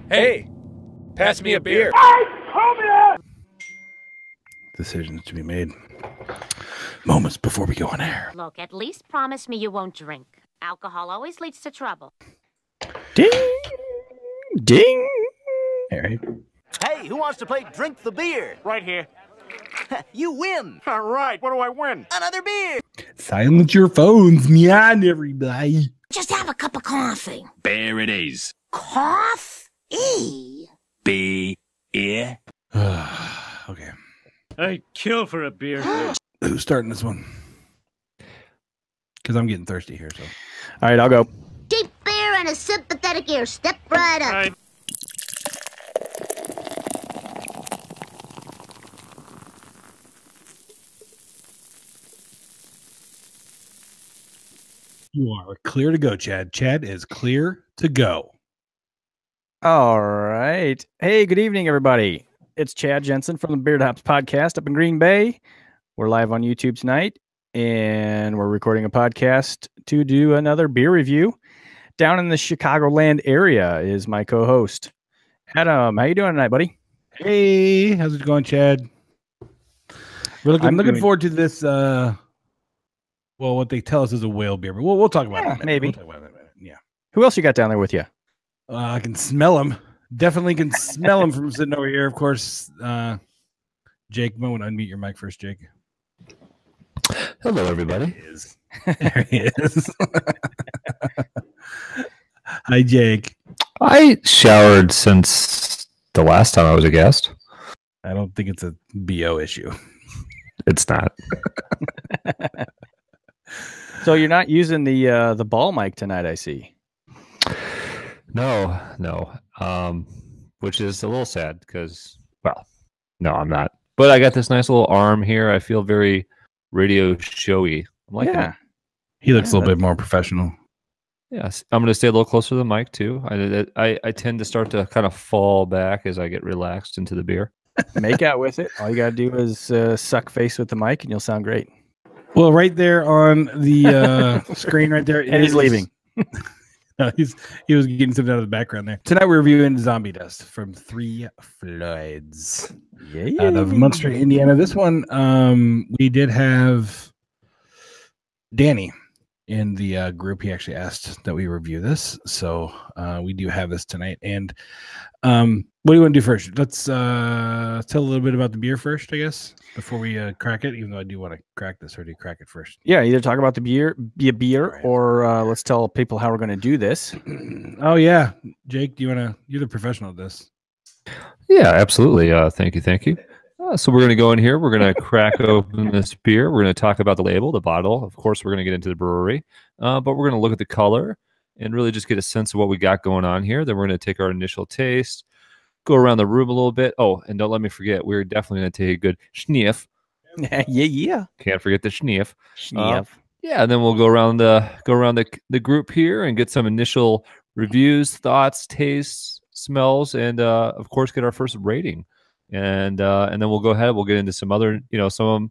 Hey, pass me a beer. Decisions to be made moments before we go on air. Look, at least promise me you won't drink. Alcohol always leads to trouble. Ding! Ding! All right. Hey, who wants to play Drink the Beer? Right here. You win! All right, what do I win? Another beer! Silence your phones, man, everybody. Just have a cup of coffee. There it is. Coffee? Beer. Okay. I'd kill for a beer. Who's starting this one? Because I'm getting thirsty here, so. All right, I'll go. Cheap beer and a sympathetic ear. Step right up. Right. You are clear to go, Chad. Chad is clear to go. All right. Hey, good evening, everybody. It's Chad Jensen from the Beard Hops podcast up in Green Bay. We're live on YouTube tonight, and we're recording a podcast to do another beer review. Down in the Chicagoland area is my co-host, Adam. How you doing tonight, buddy? Hey, how's it going, Chad? I'm looking forward to this. Well, what they tell us is a whale beer, but we'll talk about it in a minute. Maybe. We'll talk about it in a minute. Yeah. Who else you got down there with you? I can smell him. Definitely can smell him from sitting over here. Of course, Jake, you might want to unmute your mic first, Jake. Hello, everybody. There he is. Hi, Jake. I showered since the last time I was a guest. I don't think it's a BO issue. It's not. So you're not using the ball mic tonight, I see. No. Which is a little sad because, well, no, I'm not. But I got this nice little arm here. I feel very radio showy. I'm like, Yeah. He looks a little bit more professional. yes, I'm going to stay a little closer to the mic too. I tend to start to kind of fall back as I get relaxed into the beer. Make out with it. All you got to do is suck face with the mic, and you'll sound great. Well, right there on the screen right there. And he's leaving. No, he was getting something out of the background there. Tonight we're reviewing Zombie Dust from Three Floyds out of Munster, Indiana. This one, we did have Danny in the group. He actually asked that we review this, so we do have this tonight. And what do you want to do first? Let's tell a little bit about the beer first, I guess, before we crack it. Even though I do want to crack this, or do you crack it first? Yeah, either talk about the beer, Right. or let's tell people how we're going to do this. Oh yeah, Jake, do you want to? You're the professional at this. Yeah, absolutely. Thank you. So we're going to go in here. We're going to crack open this beer. We're going to talk about the label, the bottle. Of course, we're going to get into the brewery, but we're going to look at the color and really just get a sense of what we got going on here. Then we're going to take our initial taste, go around the room a little bit. Oh, and don't let me forget, we're definitely going to take a good sniff. Yeah. Can't forget the sniff. Sniff. Yeah, and then we'll go around the group here and get some initial reviews, thoughts, tastes, smells, and of course get our first rating. And then we'll go ahead. We'll get into some other, some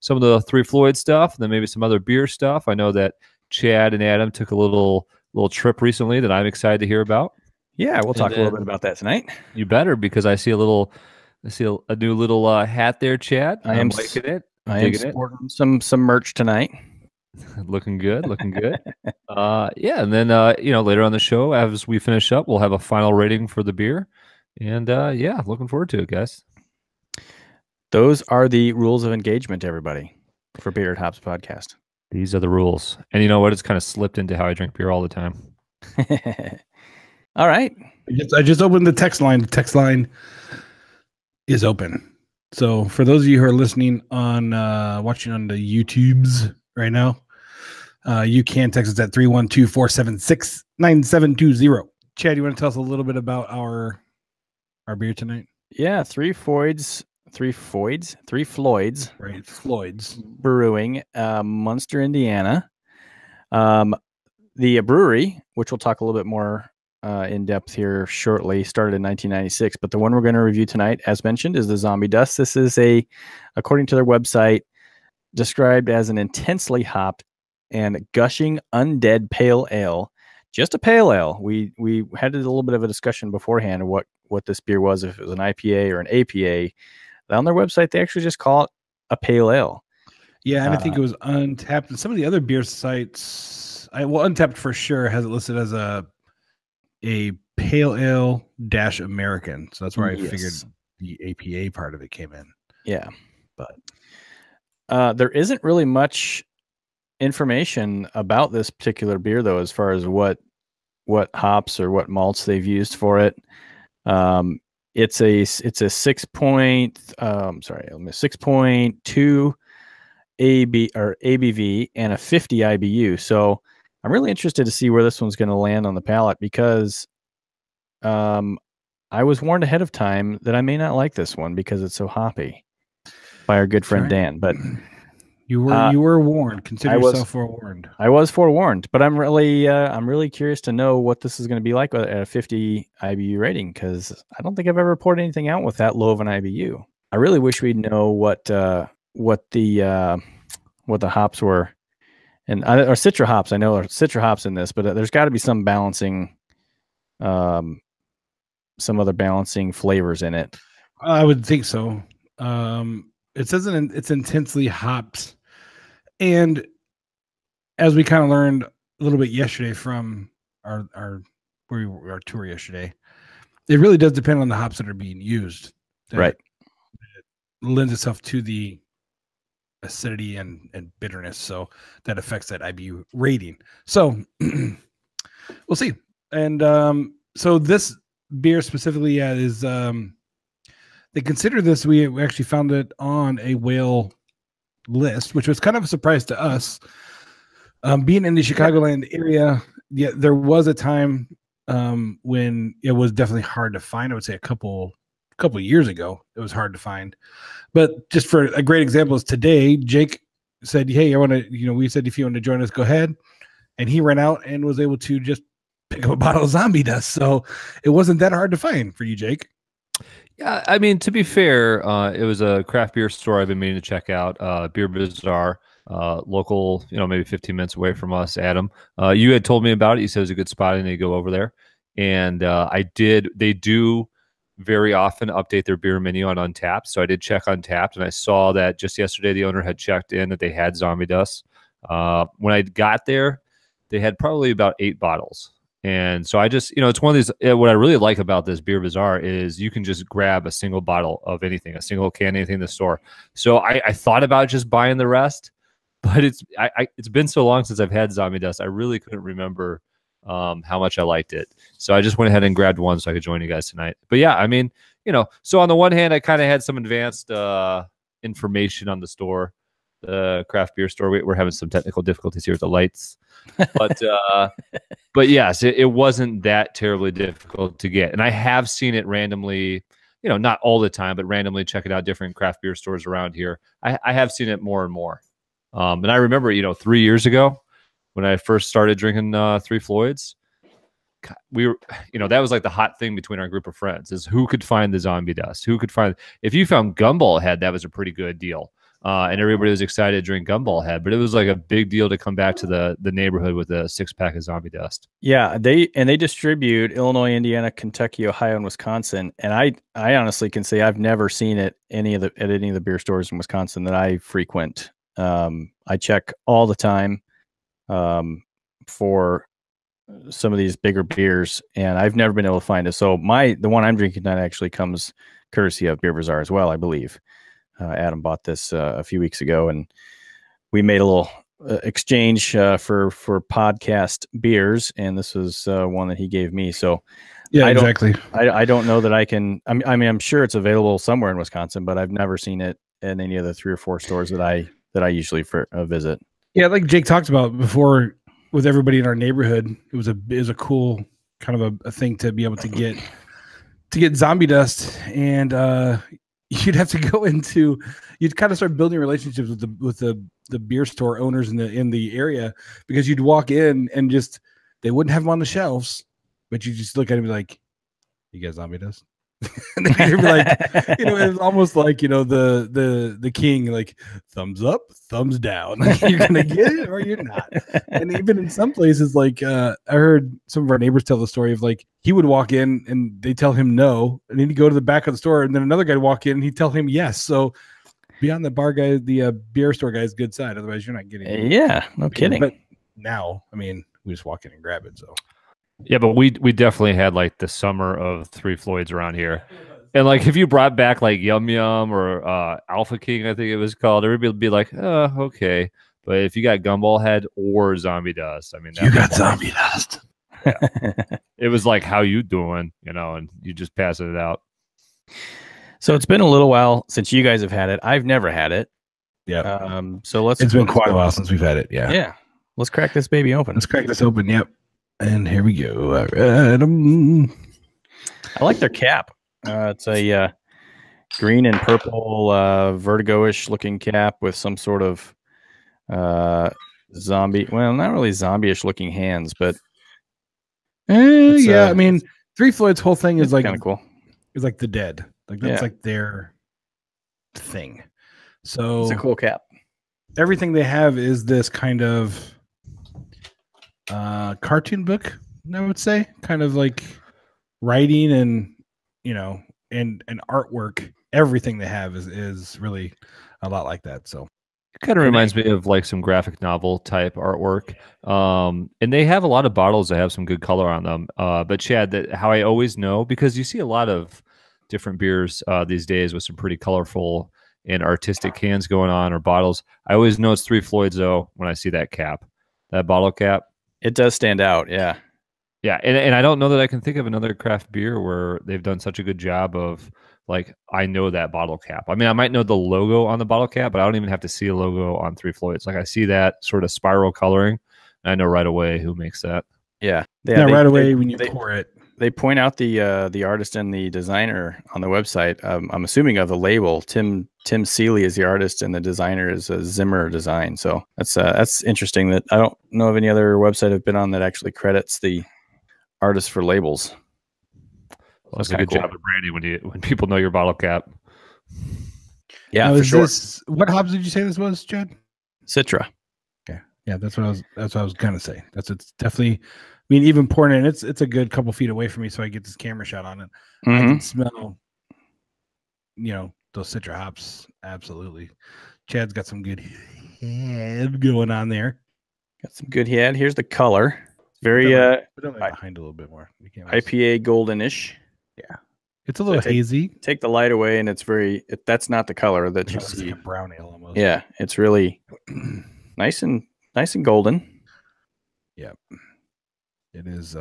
of the Three Floyd stuff, and then maybe some other beer stuff. I know that Chad and Adam took a little trip recently that I'm excited to hear about. Yeah, we'll talk a little bit about that tonight. You better, because I see a new little hat there, Chad. I'm liking it. I am sporting some merch tonight. Looking good. Yeah, and then later on the show, as we finish up, we'll have a final rating for the beer. And yeah, looking forward to it, guys. Those are the rules of engagement, everybody, for Beard Hops podcast. These are the rules. And you know what? It's kind of slipped into how I drink beer all the time. All right. I just opened the text line. The text line is open. So for those of you who are listening on watching on the YouTubes right now, you can text us at 312-476-9720. Chad, you want to tell us a little bit about our beer tonight? Yeah, Three Floyds, Right, Floyds Brewing, Munster, Indiana. The brewery, which we'll talk a little bit more in depth here shortly, started in 1996. But the one we're going to review tonight, as mentioned, is the Zombie Dust. This is according to their website, described as an intensely hopped and gushing undead pale ale just a pale ale. We had a little bit of a discussion beforehand of what this beer was, if it was an IPA or an APA. On their website, they actually just call it a pale ale. Yeah, and I think it was Untapped, and some of the other beer sites. Untapped for sure has it listed as a pale ale dash American. So that's where I figured the APA part of it came in. Yeah, but there isn't really much information about this particular beer, though, as far as what hops or what malts they've used for it. It's a 6.2 ABV and a 50 IBU. So I'm really interested to see where this one's going to land on the palate, because I was warned ahead of time that I may not like this one because it's so hoppy by our good friend Dan. But you were warned. Consider yourself forewarned. I was forewarned, but I'm really curious to know what this is going to be like at a 50 IBU rating, because I don't think I've ever poured anything out with that low of an IBU. I really wish we'd know what the hops were, and or citra hops. I know there are citra hops in this, but there's got to be some balancing, some other balancing flavors in it. I would think so. It says it's intensely hopped, and as we kind of learned a little bit yesterday from our tour yesterday, it really does depend on the hops that are being used. Right. It lends itself to the acidity and bitterness, so that affects that IBU rating. So we'll see. And so this beer specifically is they consider this, we actually found it on a whale list, which was kind of a surprise to us. Being in the Chicagoland area, yeah, there was a time when it was definitely hard to find. I would say a couple of years ago, it was hard to find. But just for a great example is today, Jake said, "Hey, I want to," we said, if you want to join us, go ahead. And he ran out and was able to just pick up a bottle of Zombie Dust. So it wasn't that hard to find for you, Jake. Yeah, I mean, to be fair, it was a craft beer store I've been meaning to check out, Beer Bazaar, local, maybe 15 minutes away from us, Adam. You had told me about it. You said it was a good spot and they go over there. And I did. They do very often update their beer menu on Untapped. So I did check Untapped, and I saw that just yesterday the owner had checked in that they had Zombie Dust. When I got there, they had probably about 8 bottles. And so I just, it's one of these, what I really like about this Beer Bazaar is you can just grab a single bottle of anything, a single can, anything in the store. So I thought about just buying the rest, but it's been so long since I've had Zombie Dust. I really couldn't remember how much I liked it. So I just went ahead and grabbed one so I could join you guys tonight. But yeah, I mean, so on the one hand, I kind of had some advanced information on the store, the craft beer store. We're having some technical difficulties here with the lights. But yes, it wasn't that terribly difficult to get. And I have seen it randomly, not all the time, but randomly checking out different craft beer stores around here. I have seen it more and more. And I remember, 3 years ago when I first started drinking 3 Floyds, we were, that was like the hot thing between our group of friends is who could find the Zombie Dust, if you found Gumball Head, that was a pretty good deal. And everybody was excited to drink Gumball Head, but it was like a big deal to come back to the neighborhood with a 6-pack of Zombie Dust. Yeah, they distribute Illinois, Indiana, Kentucky, Ohio, and Wisconsin. And I honestly can say I've never seen it at any of the beer stores in Wisconsin that I frequent. I check all the time for some of these bigger beers, and I've never been able to find it. So the one I'm drinking tonight actually comes courtesy of Beer Bazaar as well, I believe. Adam bought this a few weeks ago, and we made a little exchange for podcast beers, and this was one that he gave me. So yeah, exactly. I don't know that I can. I mean, I'm sure it's available somewhere in Wisconsin, but I've never seen it in any of the 3 or 4 stores that I usually visit. Yeah, like Jake talked about before, with everybody in our neighborhood, it was a cool kind of a thing to be able to get Zombie Dust, and you'd have to go you'd kind of start building relationships with the beer store owners in the area, because you'd walk in and just, they wouldn't have them on the shelves, but you just look at them and be like, "You got Zombie Dust?" And then you're like, it's almost like the king, like thumbs up, thumbs down. Like, you're gonna get it or you're not. And even in some places, like I heard some of our neighbors tell the story of like he would walk in and they tell him no, and then he'd go to the back of the store, and then another guy would walk in and he'd tell him yes. So be on the bar guy, the beer store guy's good side. Otherwise, you're not getting it. Yeah, no kidding. But now, I mean, we just walk in and grab it. So Yeah, but we definitely had like the summer of Three Floyds around here. And like if you brought back like Yum Yum or Alpha King, I think it was called, everybody would be like, oh, okay. But if you got Gumball Head or Zombie Dust, I mean, you got Zombie Dust. Yeah. It was like, how you doing? And you just pass it out. So it's been a little while since you guys have had it. I've never had it. Yeah. So it's been quite a while since we've had it. Yeah. Yeah. Let's crack this baby open. Let's crack this open. Yep. And here we go. I like their cap. It's a green and purple Vertigo-ish looking cap with some sort of zombie. Well, not really zombie-ish looking hands, but I mean, Three Floyd's whole thing is like kind of cool. It's like the Dead. Like that's like their thing. So it's a cool cap. Everything they have is this kind of cartoon book, I would say, kind of like writing and and artwork. Everything they have is really a lot like that. So it kind of reminds me of like some graphic novel type artwork. And they have a lot of bottles that have some good color on them. But Chad, how I always know, because you see a lot of different beers these days with some pretty colorful and artistic cans going on or bottles. I always know it's Three Floyds though when I see that cap, that bottle cap. It does stand out. Yeah. Yeah, and I don't know that I can think of another craft beer where they've done such a good job of like, I know that bottle cap. I mean, I might know the logo on the bottle cap, but I don't even have to see a logo on Three Floyds. Like I see that sort of spiral coloring, and I know right away who makes that. Yeah. Right away when you pour it. They point out the artist and the designer on the website. I'm assuming of the label. Tim Seeley is the artist, and the designer is a Zimmer design. So that's interesting. That I don't know of any other website I've been on that actually credits the artists for labels. Well, that's a good job of branding when people know your bottle cap. Yeah, now, for sure. What hops did you say this was, Chad? Citra. Yeah, that's what I was gonna say. It's definitely. I mean, even pouring it, it's a good couple feet away from me, so I get this camera shot on it. Mm-hmm. I can smell, those Citra hops. Absolutely. Chad's got some good head going on there. Got some good head. Here's the color. Very behind a little bit more. IPA goldenish. Yeah, it's a little hazy. Take the light away, and it's that's not the color that you see. Like a brown ale almost. Yeah, it's really nice and golden. Yeah, it is.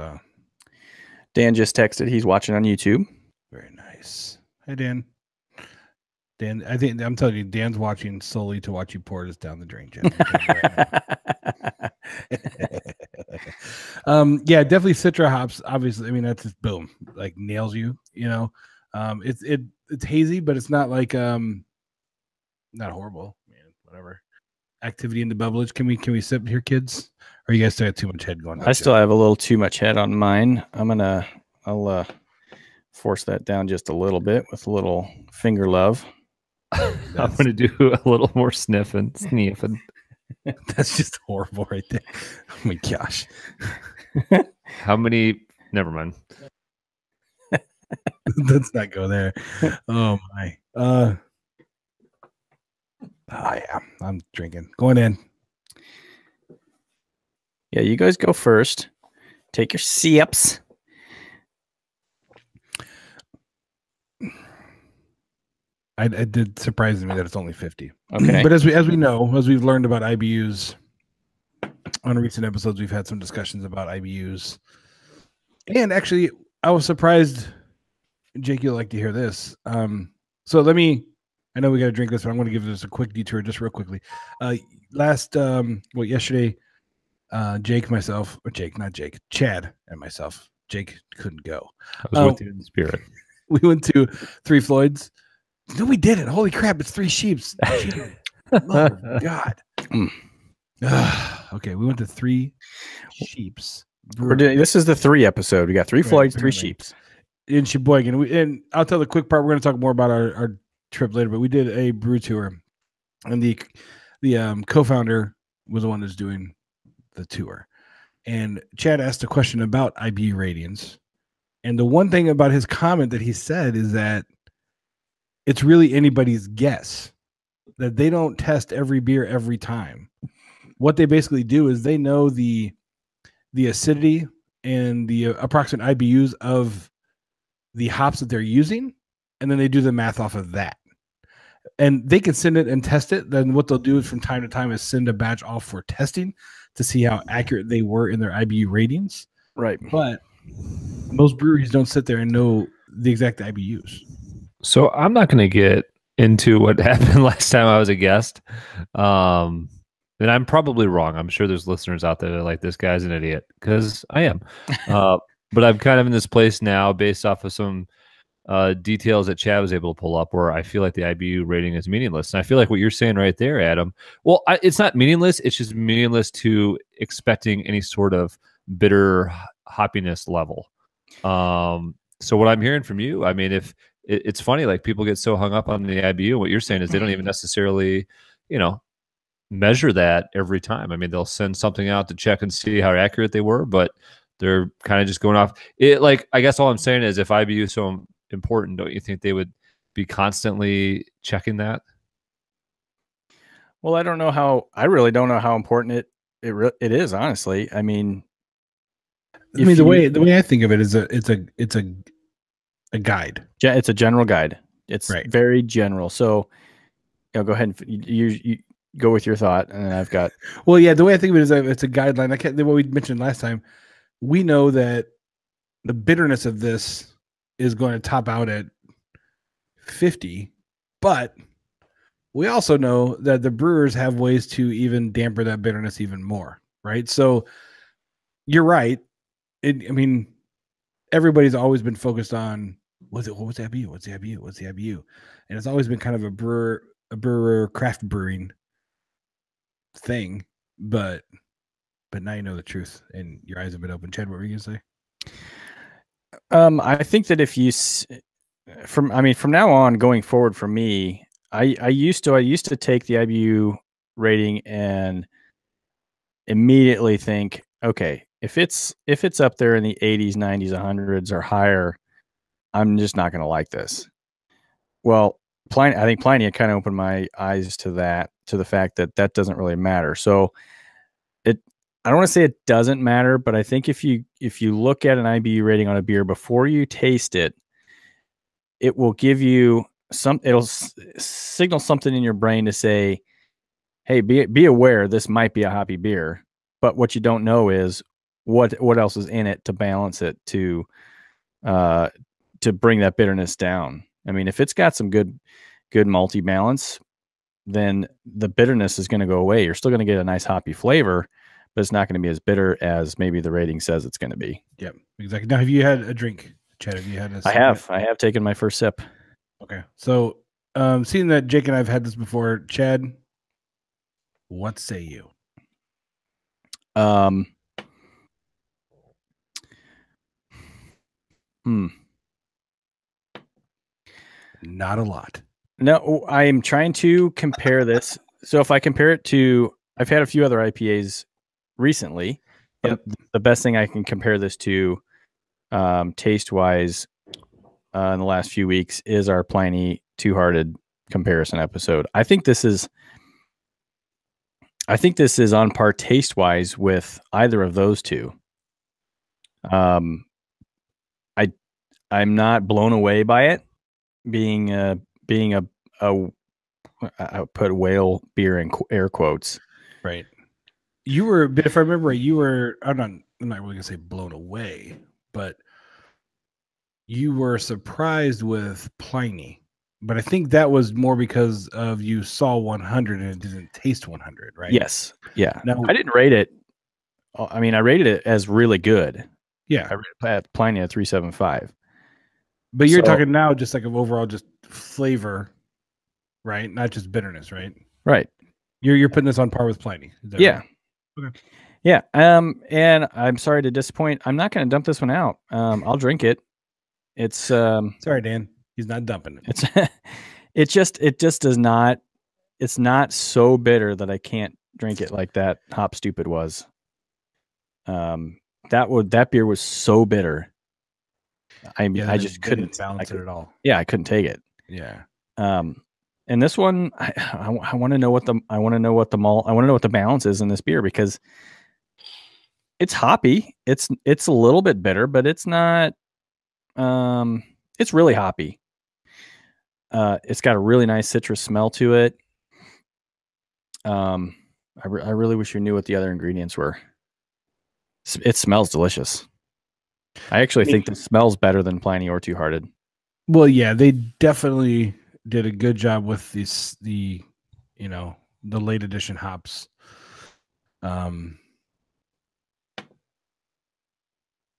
Dan just texted. He's watching on YouTube. Very nice. Hey, Dan. Dan, I'm telling you, Dan's watching solely to watch you pour this down the drain, Jeff. Yeah, definitely Citra hops. Obviously, I mean that's just boom, like nails you. It's hazy, but it's not like not horrible. Man, whatever. Activity into beverage. Can we sip here, kids? Or you guys still have too much head going on? I still have a little too much head on mine. I'll force that down just a little bit with a little finger love. I'm going to do a little more sniffing. That's just horrible right there. Oh my gosh. How many? Never mind. Let's not go there. Oh my. Yeah, I'm drinking. Going in. Yeah, you guys go first. Take your sips. It did surprise me that it's only 50. Okay. But as we know, as we've learned about IBUs on recent episodes, we've had some discussions about IBUs. And actually, I was surprised, Jake, you'll like to hear this. So I know we got to drink this, but I'm going to give this a quick detour just real quickly. Yesterday, Chad and myself, Jake couldn't go. I was with you in the spirit. We went to Three Floyds. No, we didn't. Holy crap! It's Three Sheeps. Oh God. Okay, we went to Three Sheeps. This is the 3 episode. We got Three Floyds, 3 Sheeps. in Sheboygan. And I'll tell the quick part. We're going to talk more about our trip later, but we did a brew tour, and the co-founder was the one that's doing the tour. And Chad asked a question about IBU ratings. And the one thing about his comment that he said is that it's really anybody's guess, that they don't test every beer every time. What they basically do is they know the acidity and the approximate IBUs of the hops that they're using, and then they do the math off of that. And they can send it and test it. Then what they'll do is from time to time is send a batch off for testing to see how accurate they were in their IBU ratings. Right. But most breweries don't sit there and know the exact IBUs. So I'm not going to get into what happened last time I was a guest. And I'm probably wrong. I'm sure there's listeners out there that are like, this guy's an idiot, because I am. But I'm kind of in this place now based off of some details that Chad was able to pull up where I feel like the IBU rating is meaningless. And I feel like what you're saying right there, Adam, well, it's not meaningless. It's just meaningless to expecting any sort of bitter hoppiness level. So what I'm hearing from you, I mean, if it's funny, like people get so hung up on the IBU, what you're saying is they don't even necessarily, measure that every time. I mean, they'll send something out to check and see how accurate they were, but they're kind of just going off it. Like, I guess all I'm saying is if IBU is so important, don't you think they would be constantly checking that? Well, I really don't know how important it is, honestly. I mean, the way I think of it is it's a guide. It's a general guide. It's right. Very general. So, go ahead and you go with your thought, and then I've got. Well, yeah, the way I think of it is it's a guideline. What we mentioned last time, we know that the bitterness of this is going to top out at 50, but we also know that the brewers have ways to even damper that bitterness even more, right? So you're right. Everybody's always been focused on what's the IBU? What's the IBU? What's the IBU? And it's always been kind of a brewer craft brewing thing, but now you know the truth and your eyes have been open. Chad, what were you gonna say? I think that if you from now on going forward, for me, I used to take the IBU rating and immediately think, okay, if it's up there in the 80s, 90s, 100s or higher, I'm just not going to like this. Well, I think Pliny kind of opened my eyes to the fact that doesn't really matter. So I don't want to say it doesn't matter, but I think if you look at an IBU rating on a beer before you taste it, it will give you it'll signal something in your brain to say, hey, be aware this might be a hoppy beer. But what you don't know is what else is in it to balance it to bring that bitterness down. I mean, if it's got some good malty balance, then the bitterness is going to go away. You're still going to get a nice hoppy flavor, but it's not going to be as bitter as maybe the rating says it's going to be. Yep, exactly. Now, have you had a drink, Chad? Have you had a sip? I have taken my first sip. Okay. So, seeing that Jake and I have had this before, Chad, what say you? Not a lot. No, I am trying to compare this. So if I compare it to, I've had a few other IPAs recently. Yep. The best thing I can compare this to, taste wise, in the last few weeks is our Pliny Two Hearted comparison episode. I think this is on par taste wise with either of those two. I'm not blown away by it being a I put whale beer in air quotes. Right. You were, if I remember right, I'm not really gonna say blown away, but you were surprised with Pliny. But I think that was more because of you saw 100 and it didn't taste 100, right? Yes. Yeah. Now, I didn't rate it. I mean, I rated it as really good. Yeah. I rated Pliny at 3.75. But you're talking now just like of overall just flavor, right? Not just bitterness, right? Right. You're putting this on par with Pliny. Yeah. Right? Okay. Yeah. And I'm sorry to disappoint. I'm not going to dump this one out. I'll drink it. It's Sorry, Dan. He's not dumping it. it just does not. It's not so bitter that I can't drink it like that Hop Stupid was. That beer was so bitter. I just couldn't balance it at all. Yeah, I couldn't take it. Yeah. And this one, I want to know what the balance is in this beer, because it's hoppy. It's a little bit bitter, but it's not. It's really hoppy. It's got a really nice citrus smell to it. I really wish you knew what the other ingredients were. It smells delicious. I actually think this smells better than Pliny or Two Hearted. Well, yeah, they definitely did a good job with the late edition hops.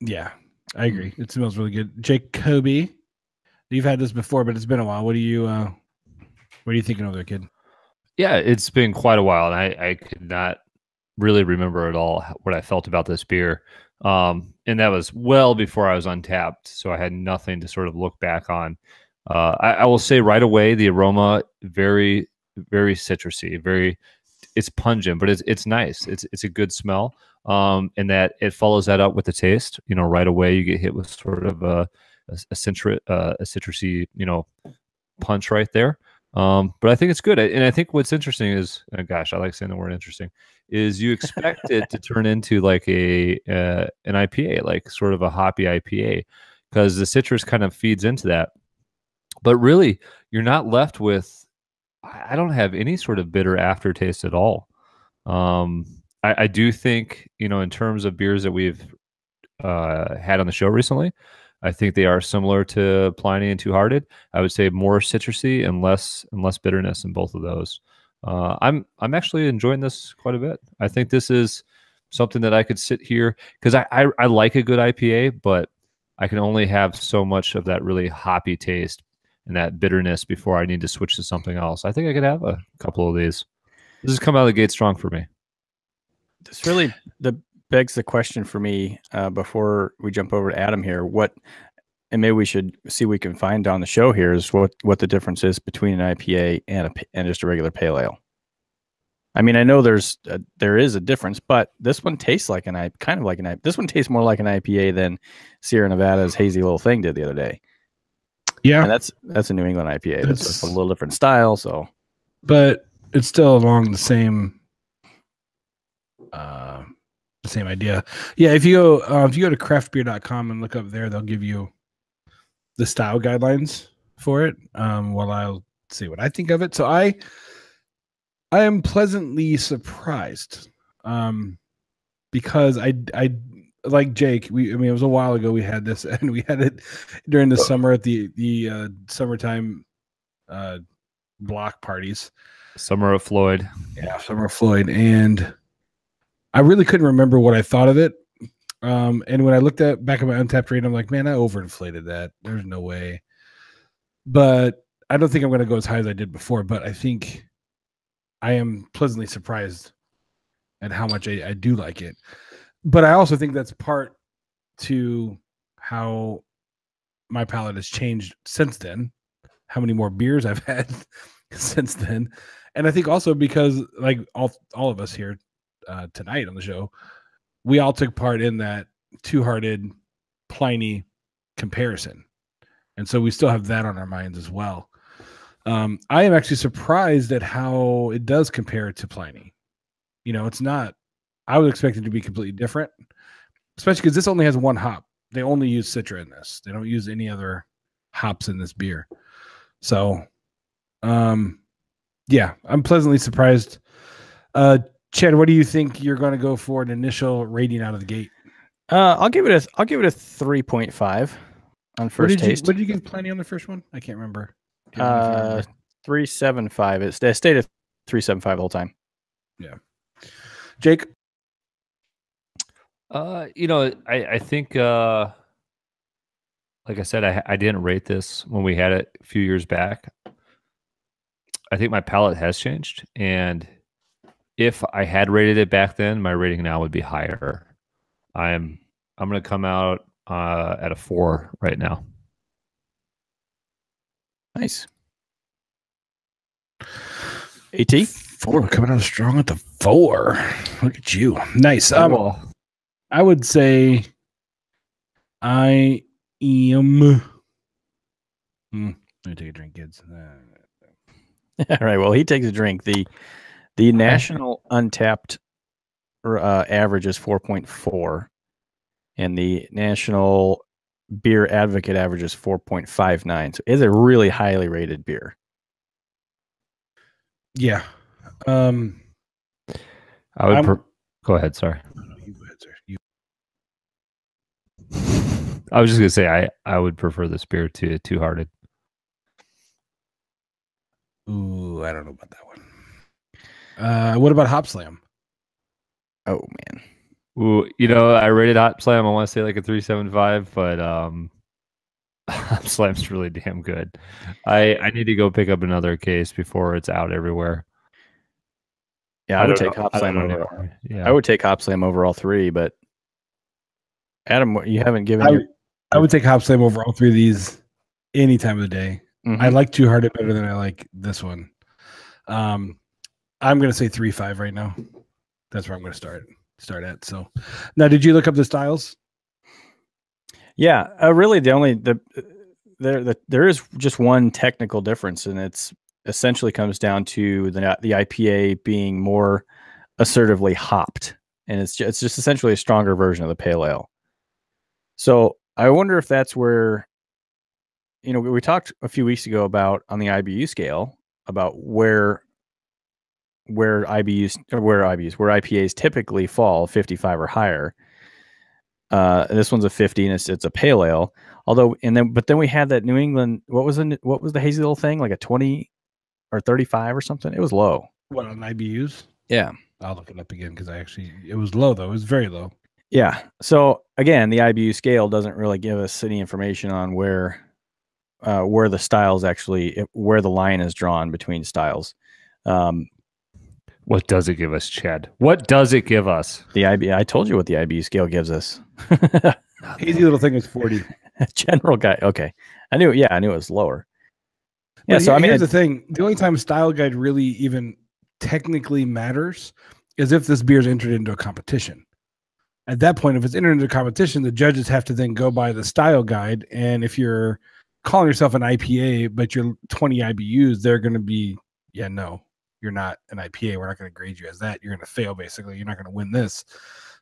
Yeah, I agree. It smells really good. Jacoby, you've had this before, but it's been a while. What are you thinking over there, kid? Yeah, it's been quite a while, and I could not really remember at all what I felt about this beer. And that was well before I was Untapped, so I had nothing to sort of look back on. I will say right away, the aroma, very, very citrusy, it's pungent, but it's nice. It's a good smell. And that it follows that up with the taste. Right away you get hit with sort of a citrusy, punch right there. But I think it's good. And I think what's interesting is, gosh, I like saying the word interesting, is you expect it to turn into like an IPA, like sort of a hoppy IPA, because the citrus kind of feeds into that. But really, you're not left with, I don't have any sort of bitter aftertaste at all. I do think, in terms of beers that we've had on the show recently, I think they are similar to Pliny and Two Hearted. I would say more citrusy and less bitterness in both of those. I'm actually enjoying this quite a bit. I think this is something that I could sit here, because I like a good IPA, but I can only have so much of that really hoppy taste and that bitterness before I need to switch to something else. I think I could have a couple of these. This has come out of the gate strong for me. This really begs the question for me, before we jump over to Adam here. And maybe we should see what we can find on the show here, is what the difference is between an IPA and just a regular pale ale. I mean, I know there is a difference, but this one tastes like this one tastes more like an IPA than Sierra Nevada's hazy little thing did the other day. Yeah, and that's a New England IPA. It's a little different style, but it's still along the same idea. Yeah, if you go to craftbeer.com and look up there, they'll give you the style guidelines for it. While I'll see what I think of it. So I am pleasantly surprised, because I like Jake. It was a while ago we had this, and we had it during the summer at the summertime block parties. Summer of Floyd. Yeah, Summer of Floyd, and I really couldn't remember what I thought of it. And when I looked back at my Untapped rating, I'm like, man, I overinflated that. There's no way. But I don't think I'm going to go as high as I did before. But I think I am pleasantly surprised at how much I do like it. But I also think that's part to how my palate has changed since then, how many more beers I've had since then. And I think also because, like, all of us here tonight on the show, we all took part in that Two Hearted Pliny comparison. And so we still have that on our minds as well. I am actually surprised at how it does compare to Pliny. It's not, I would expect it to be completely different, especially because this only has one hop. They only use Citra in this. They don't use any other hops in this beer. So, yeah, I'm pleasantly surprised. Chad, what do you think you're going to go for an initial rating out of the gate? I'll give it a 3.5 on first taste. What did you give Pliny on the first one? I can't remember. 3.75. It stayed at 3.75 the whole time. Yeah. Jake? I think, like I said, I didn't rate this when we had it a few years back. I think my palate has changed, and if I had rated it back then, my rating now would be higher. I'm going to come out at a 4 right now. Nice. AT? 4 coming out strong at the 4. Look at you. Nice. Well, I would say I am. Let me take a drink, kids. All right. Well, he takes a drink. The national untapped average is 4.4, and the national beer advocate average is 4.59. So it's a really highly rated beer. Yeah. I would. Go ahead. Sorry. I was just gonna say I would prefer this beer to Two Hearted. Ooh, I don't know about that one. What about Hop Slam? Oh man. Ooh, I rated Hot Slam. I want to say like a 3.75, but Hot Slam's really damn good. I need to go pick up another case before it's out everywhere. Yeah, I would take Hop Slam over. Yeah, I would take Hop Slam over all three, but Adam, you haven't given. I would take Hop Slam over all 3 of these any time of the day. Mhm. I like Two Hearted better than I like this one. I'm going to say 3.5 right now. That's where I'm going to start at. So now, did you look up the styles? Yeah, really, there is just one technical difference, and it's essentially comes down to the IPA being more assertively hopped, and it's just essentially a stronger version of the pale ale. So I wonder if that's where, we talked a few weeks ago about on the IBU scale about where IPAs typically fall 55 or higher. This one's a 50, and it's a pale ale. But then we had that New England. What was the hazy little thing, like a 20 or 35 or something? It was low. What, on IBUs? Yeah, I'll look it up again because it was low though. It was very low. yeah. So again, the IBU scale doesn't really give us any information on where the styles where the line is drawn between styles. What does it give us, Chad? What does it give us? I told you what the IBU scale gives us. Hazy little thing was 40. General guy. Okay. I knew it was lower. Yeah. But So here's the thing. The only time Style Guide really even technically matters is if this beer is entered into a competition. At that point, if it's entered into a competition, the judges have to then go by the Style Guide. And if you're calling yourself an IPA, but you're 20 IBUs, they're going to be, no, you're not an IPA. We're not going to grade you as that. You're going to fail, basically. You're not going to win this.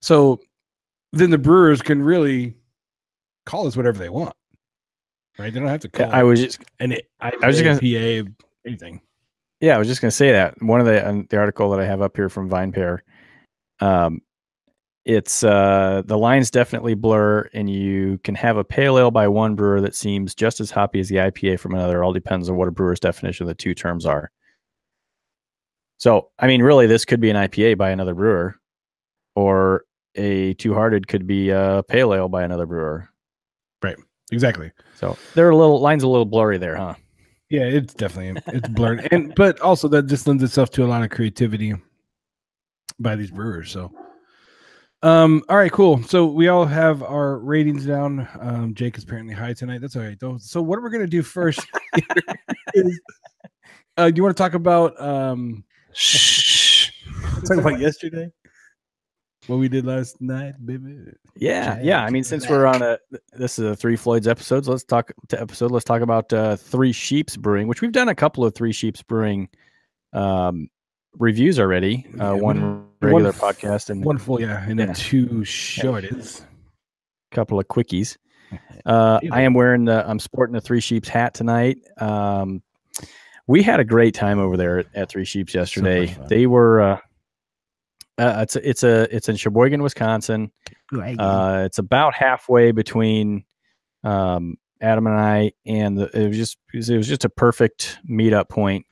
So then the brewers can really call this whatever they want, right? They don't have to call I was just going IPA, anything. Yeah, I was just going to say that. One of the article that I have up here from VinePair, it's the lines definitely blur, and you can have a pale ale by one brewer that seems just as hoppy as the IPA from another. It all depends on what a brewer's definition of the two terms are. So, I mean, really, this could be an IPA by another brewer, or a Two Hearted could be a pale ale by another brewer. Right. Exactly. So lines a little blurry there, huh? Yeah, it's definitely blurred, but also that just lends itself to a lot of creativity by these brewers. So, all right, cool. So we all have our ratings down. Jake is apparently high tonight. That's all right though. So what we're gonna do first is, do you want to talk about talk about yesterday? What we did last night, baby. Yeah. I mean, since we're on this is a Three Floyds episodes, let's talk about Three Sheeps Brewing, which we've done a couple of Three Sheeps Brewing reviews already. One regular podcast and one full, and then 2 shorties. A couple of quickies. I'm sporting a Three Sheeps hat tonight. We had a great time over there at Three Sheeps yesterday. So they were. It's in Sheboygan, Wisconsin. It's about halfway between Adam and I, and it was just a perfect meetup point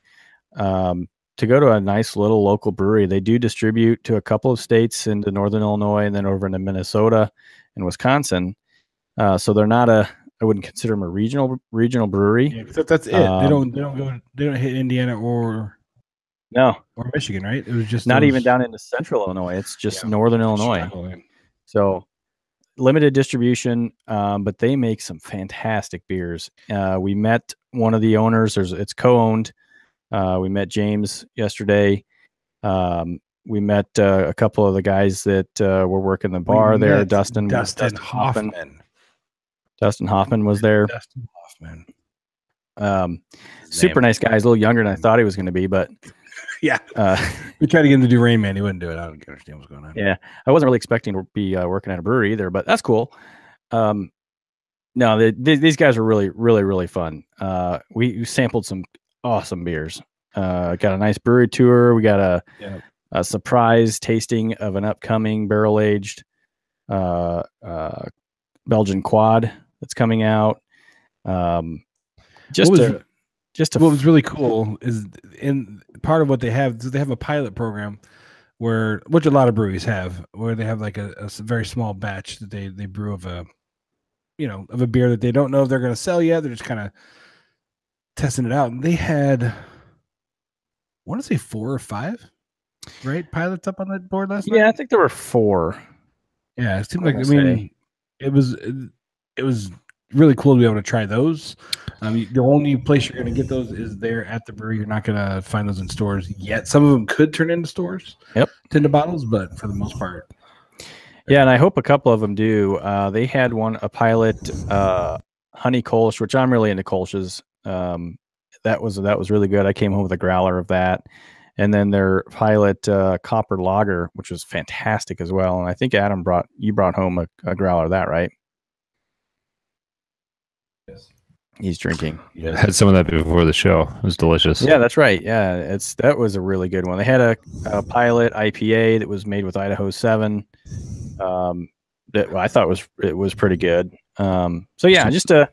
to go to a nice little local brewery. They do distribute to a couple of states into northern Illinois and then over into Minnesota and Wisconsin. So they're not I wouldn't consider them a regional brewery. Yeah, except that's it. They don't hit Indiana or Michigan, right? It was just not even down into central Illinois. It's just northern Illinois. So limited distribution, but they make some fantastic beers. We met one of the owners. It's co-owned. We met James yesterday. We met a couple of the guys that were working the bar there. Dustin Hoffman. Dustin Hoffman was there. Dustin Hoffman. Super nice guy. He's a little younger than I thought he was going to be, but yeah. We tried to get him to do Rain Man. He wouldn't do it. I don't understand what's going on. Yeah. I wasn't really expecting to be working at a brewery either, but that's cool. No, these guys are really, really, really fun. We sampled some awesome beers. Got a nice brewery tour. We got a surprise tasting of an upcoming barrel-aged Belgian quad that's coming out. What was really cool is in part of what they have a pilot program which a lot of breweries have, where they have like a very small batch that they brew of a beer that they don't know if they're going to sell yet. They're just kind of testing it out. And they had, I want to say 4 or 5, right? Pilots up on that board last night. Yeah, I think there were 4. Yeah, it seemed like, it was really cool to be able to try those. The only place you're going to get those is there at the brewery. You're not going to find those in stores yet. Some of them could turn into stores, into bottles, but for the most part. Yeah, and I hope a couple of them do. They had a pilot honey kolsch, which I'm really into kolsches. That was really good. I came home with a growler of that. And then their pilot copper lager, which was fantastic as well. And I think Adam brought home a growler of that, right? Yes. He's drinking. I had some of that before the show. It was delicious. Yeah, that's right. Yeah, that was a really good one. They had a pilot IPA that was made with Idaho 7. That I thought was pretty good. So yeah, just a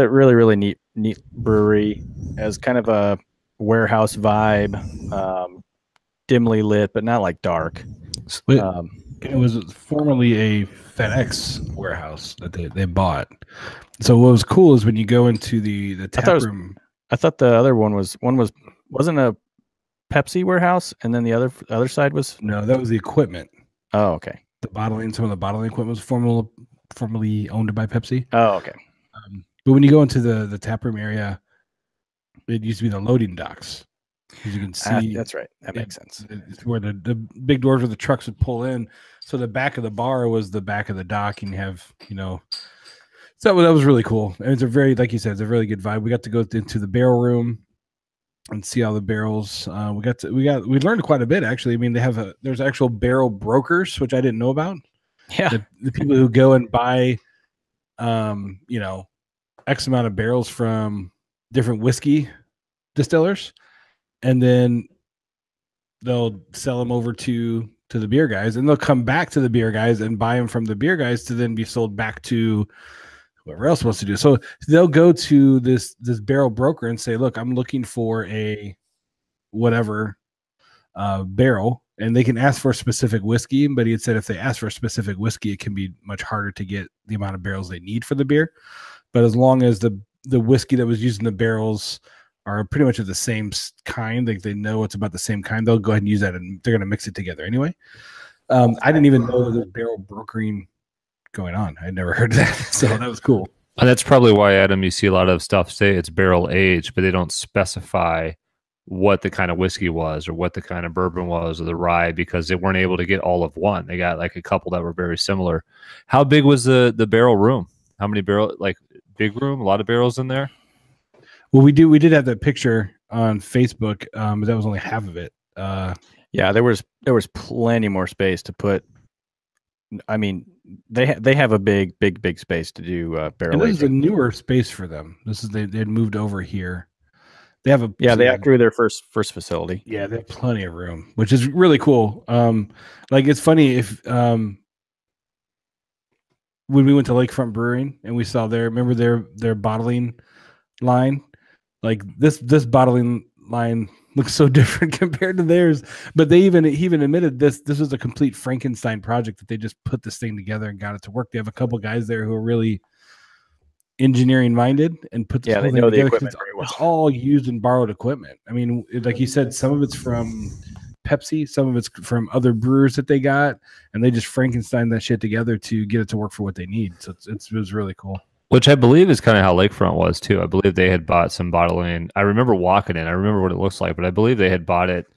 really, really neat brewery, as kind of a warehouse vibe, dimly lit, but not like dark. It was formerly a FedEx warehouse that they bought. So what was cool is when you go into the tap room. I thought the other one wasn't a Pepsi warehouse, and then the other side was. No, that was the equipment. Oh, okay. Some of the bottling equipment was formerly owned by Pepsi. Oh, okay. But when you go into the tap room area, it used to be the loading docks. As you can see, that's right. That makes sense. It's where the big doors where the trucks would pull in. So the back of the bar was the back of the dock, and you have, so that was really cool. And it's a very, like you said, it's a really good vibe. We got to go into the barrel room and see all the barrels. We learned quite a bit, actually. I mean, there's actual barrel brokers, which I didn't know about. Yeah. The people who go and buy, X amount of barrels from different whiskey distillers, and then they'll sell them over to the beer guys, and they'll come back to the beer guys and buy them from the beer guys to then be sold back to whoever else wants to do. So they'll go to this barrel broker and say, look, I'm looking for a whatever barrel, and they can ask for a specific whiskey. But he had said if they ask for a specific whiskey, it can be much harder to get the amount of barrels they need for the beer. But as long as the whiskey that was used in the barrels are pretty much of the same kind, like they know it's about the same kind, they'll go ahead and use that, and they're going to mix it together anyway. I didn't even know there was barrel brokering going on. I'd never heard of that, so that was cool. And that's probably why, Adam, you see a lot of stuff say it's barrel aged, but they don't specify what the kind of whiskey was or what the kind of bourbon was or the rye, because they weren't able to get all of one. They got like a couple that were very similar. How big was the barrel room? How many big room, a lot of barrels in there? Well, we did have that picture on Facebook, but that was only half of it. Yeah, there was plenty more space to put. I mean, they have a big space to do barrel. And this is a newer space for them. They had moved over here. They have they outgrew their first facility. Yeah, they have plenty of room, which is really cool. It's funny if when we went to Lakefront Brewing and we saw their bottling line, like this bottling line looks so different compared to theirs. But he even admitted this was a complete Frankenstein project, that they just put this thing together and got it to work. They have a couple guys there who are really engineering minded and put this whole thing together. The equipment very well. It's all used and borrowed equipment. I mean, like you said, some of it's from Pepsi, some of it's from other brewers that they got, and they just Frankenstein that shit together to get it to work for what they need. So it was really cool. Which I believe is kind of how Lakefront was too. I believe they had bought some bottling. I remember walking in. I remember what it looks like, but I believe they had bought it,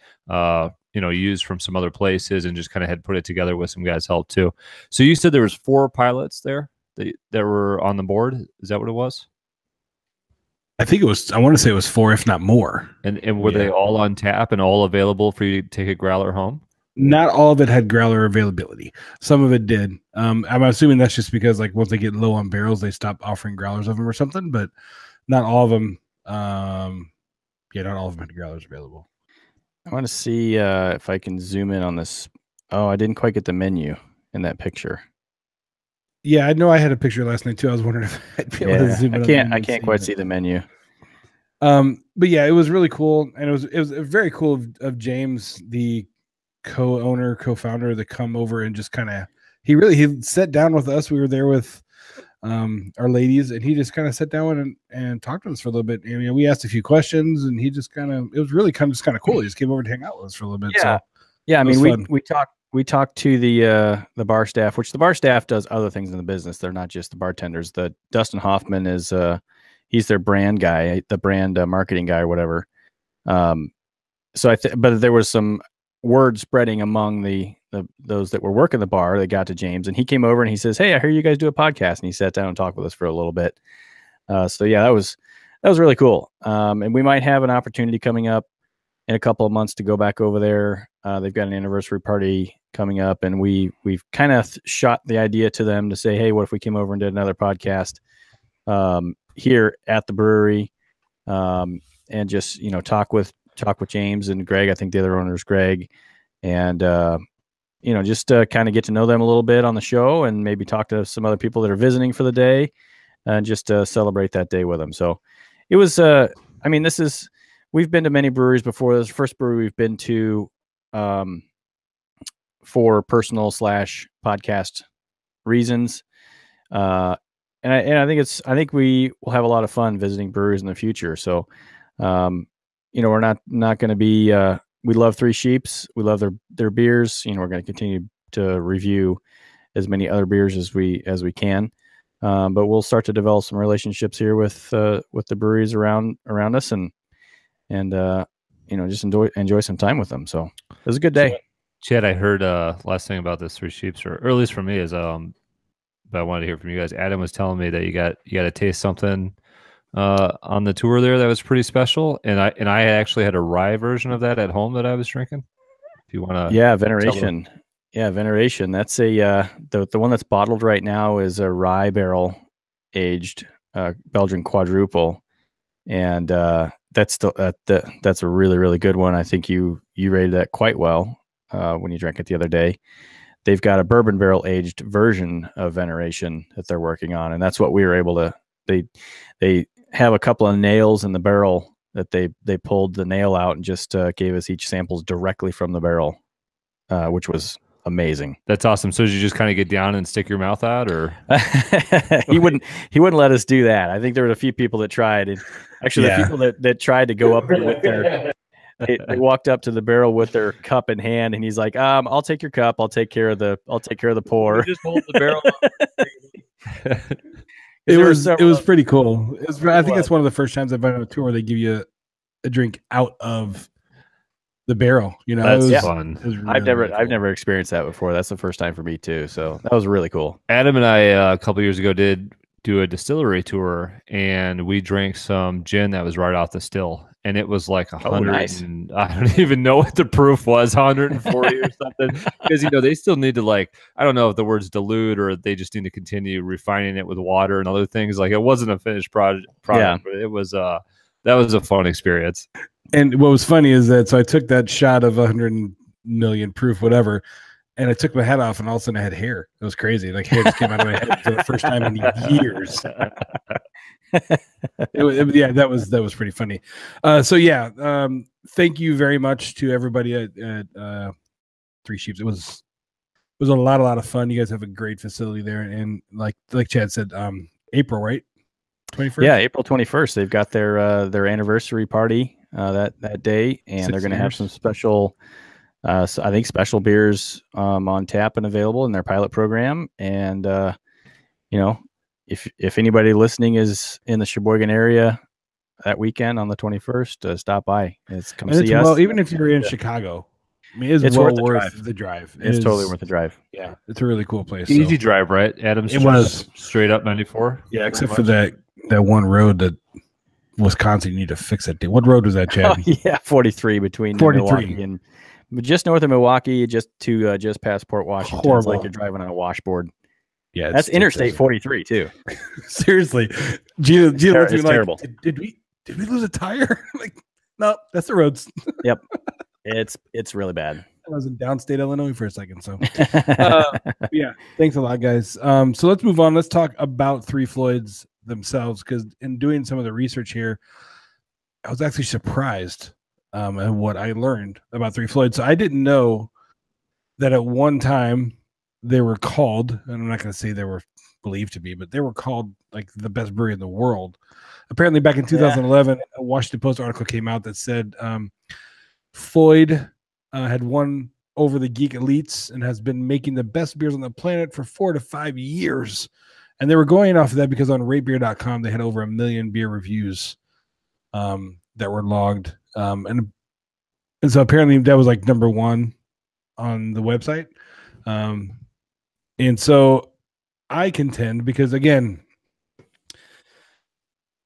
used from some other places and just kind of had put it together with some guys' help too. So you said there was 4 pilots there that were on the board. Is that what it was? I think it was. I want to say it was 4, if not more. And were they all on tap and all available for you to take a growler home? Not all of it had growler availability. Some of it did. I'm assuming that's just because like once they get low on barrels, they stop offering growlers of them or something. But not all of them. Not all of them had growlers available. I want to see if I can zoom in on this. Oh, I didn't quite get the menu in that picture. Yeah, I know. I had a picture last night too. I was wondering if I'd be able to zoom in. I can't quite see the menu. But yeah, it was really cool, and it was very cool of James, the co-owner, co-founder, to come over and just kind of he sat down with us. We were there with our ladies, and he just kind of sat down and talked to us for a little bit. And we asked a few questions, and he just it was really kind of cool. He just came over to hang out with us for a little bit. Yeah, so yeah. I mean, we talked to the bar staff, which the bar staff does other things in the business. They're not just the bartenders. The Dustin Hoffman is he's their brand guy, the brand marketing guy or whatever. But there was some word spreading among those that were working the bar. They got to James, and he came over and he says, "Hey, I hear you guys do a podcast," and he sat down and talked with us for a little bit. So yeah, that was really cool. And we might have an opportunity coming up in a couple of months to go back over there. They've got an anniversary party coming up, and we've kind of shot the idea to them to say, "Hey, what if we came over and did another podcast here at the brewery, and just talk with James and Greg." I think the other owner is Greg, and just kind of get to know them a little bit on the show, and maybe talk to some other people that are visiting for the day, and just celebrate that day with them. So it was. We've been to many breweries before. This is the first brewery we've been to for personal / podcast reasons. And I think we will have a lot of fun visiting breweries in the future. So, we're not going to be, we love Three Sheeps. We love their beers. We're going to continue to review as many other beers as we can. But we'll start to develop some relationships here with the breweries around us and just enjoy some time with them. So it was a good day. So, Chad, I heard last thing about this Three Sheeps, or at least for me, is but I wanted to hear from you guys. Adam was telling me that you got to taste something on the tour there that was pretty special, and I actually had a rye version of that at home that I was drinking. If you want to, Veneration. Yeah, Veneration. That's a the one that's bottled right now is a rye barrel aged Belgian quadruple, and that's a really, really good one. I think you rated that quite well when you drank it the other day. They've got a bourbon barrel aged version of Veneration that they're working on, and that's what we were able to. They have a couple of nails in the barrel that they pulled the nail out and just gave us each samples directly from the barrel, which was amazing. That's awesome. So did you just kind of get down and stick your mouth out, or he wouldn't let us do that. I think there were a few people that tried. And actually, the people that tried to go up there with their they walked up to the barrel with their cup in hand, and he's like, "I'll take your cup. I'll take care of the pour." Just hold the barrel. It was pretty cool. I think it's one of the first times I've been on a tour where they give you a drink out of the barrel. That's fun. Really I've never experienced that before. That's the first time for me too. So that was really cool. Adam and I a couple years ago did do a distillery tour, and we drank some gin that was right off the still, and it was like 100. Nice. And I don't even know what the proof was, 140 or something. Because they still need to, like, I don't know if the word's dilute or they just need to continue refining it with water and other things. Like, it wasn't a finished product, but it was that was a fun experience. And what was funny is that I took that shot of 100 million proof, whatever, and I took my hat off, and all of a sudden I had hair. It was crazy. Like, hair just came out of my head for the first time in years. That was pretty funny. Thank you very much to everybody at Three Sheeps. It was a lot of fun. You guys have a great facility there, and like Chad said, April, right? 21st. Yeah, April 21st. They've got their anniversary party that day, and they're going to have some special So I think special beers on tap and available in their pilot program. And if anybody listening is in the Sheboygan area that weekend on the 21st, stop by. Come see us. Well, even if you're in Chicago, I mean, it's well worth the drive. It's totally worth the drive. Yeah, it's a really cool place. Easy drive, right? Adams. It was straight up 94. Yeah, except for that one road that Wisconsin you need to fix that. What road was that, Chad? Oh, yeah, 43 between 43 Milwaukee and just north of Milwaukee, just past Port Washington. Horrible. It's like you're driving on a washboard. Yeah, that's Interstate 43 too. Seriously, Gina looks it's like, terrible. Did we lose a tire? Like, no, that's the roads. Yep, it's really bad. I was in downstate Illinois for a second, so yeah. Thanks a lot, guys. So let's move on. Let's talk about Three Floyds themselves, because in doing some of the research here, I was actually surprised at what I learned about Three Floyds. So I didn't know that at one time they were called, and I'm not going to say they were believed to be, but they were called like the best brewery in the world. Apparently, back in 2011, a Washington Post article came out that said Floyd had won over the Geek Elites and has been making the best beers on the planet for 4 to 5 years. And they were going off of that because on ratebeer.com, they had over 1 million beer reviews that were logged. And so apparently that was like number one on the website. And so I contend, because again,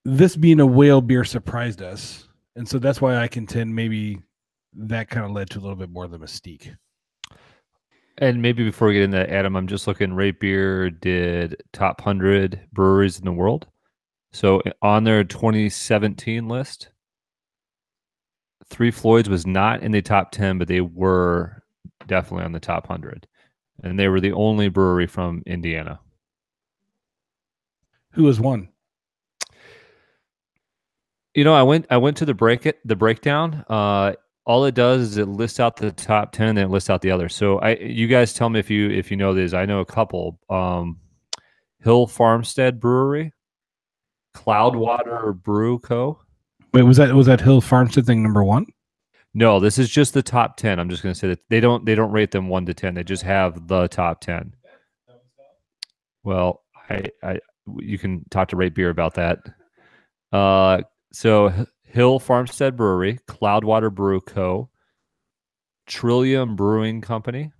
this being a whale beer surprised us. And so that's why I contend maybe that kind of led to a little bit more of the mystique. And maybe before we get into that, Adam, I'm just looking. Rate Beer did top 100 breweries in the world. So on their 2017 list, Three Floyds was not in the top 10, but they were definitely on the top 100. And they were the only brewery from Indiana. Who was one? You know, I went to the breakdown. All it does is it lists out the top 10 and then it lists out the others. So you guys tell me if you know these. I know a couple. Hill Farmstead Brewery, Cloudwater Brew Co. Wait, was that Hill Farmstead thing number one? No, this is just the top 10. I'm just going to say that they don't rate them 1 to 10. They just have the top 10. Well, you can talk to Rate Beer about that. So Hill Farmstead Brewery, Cloudwater Brew Co., Trillium Brewing Company,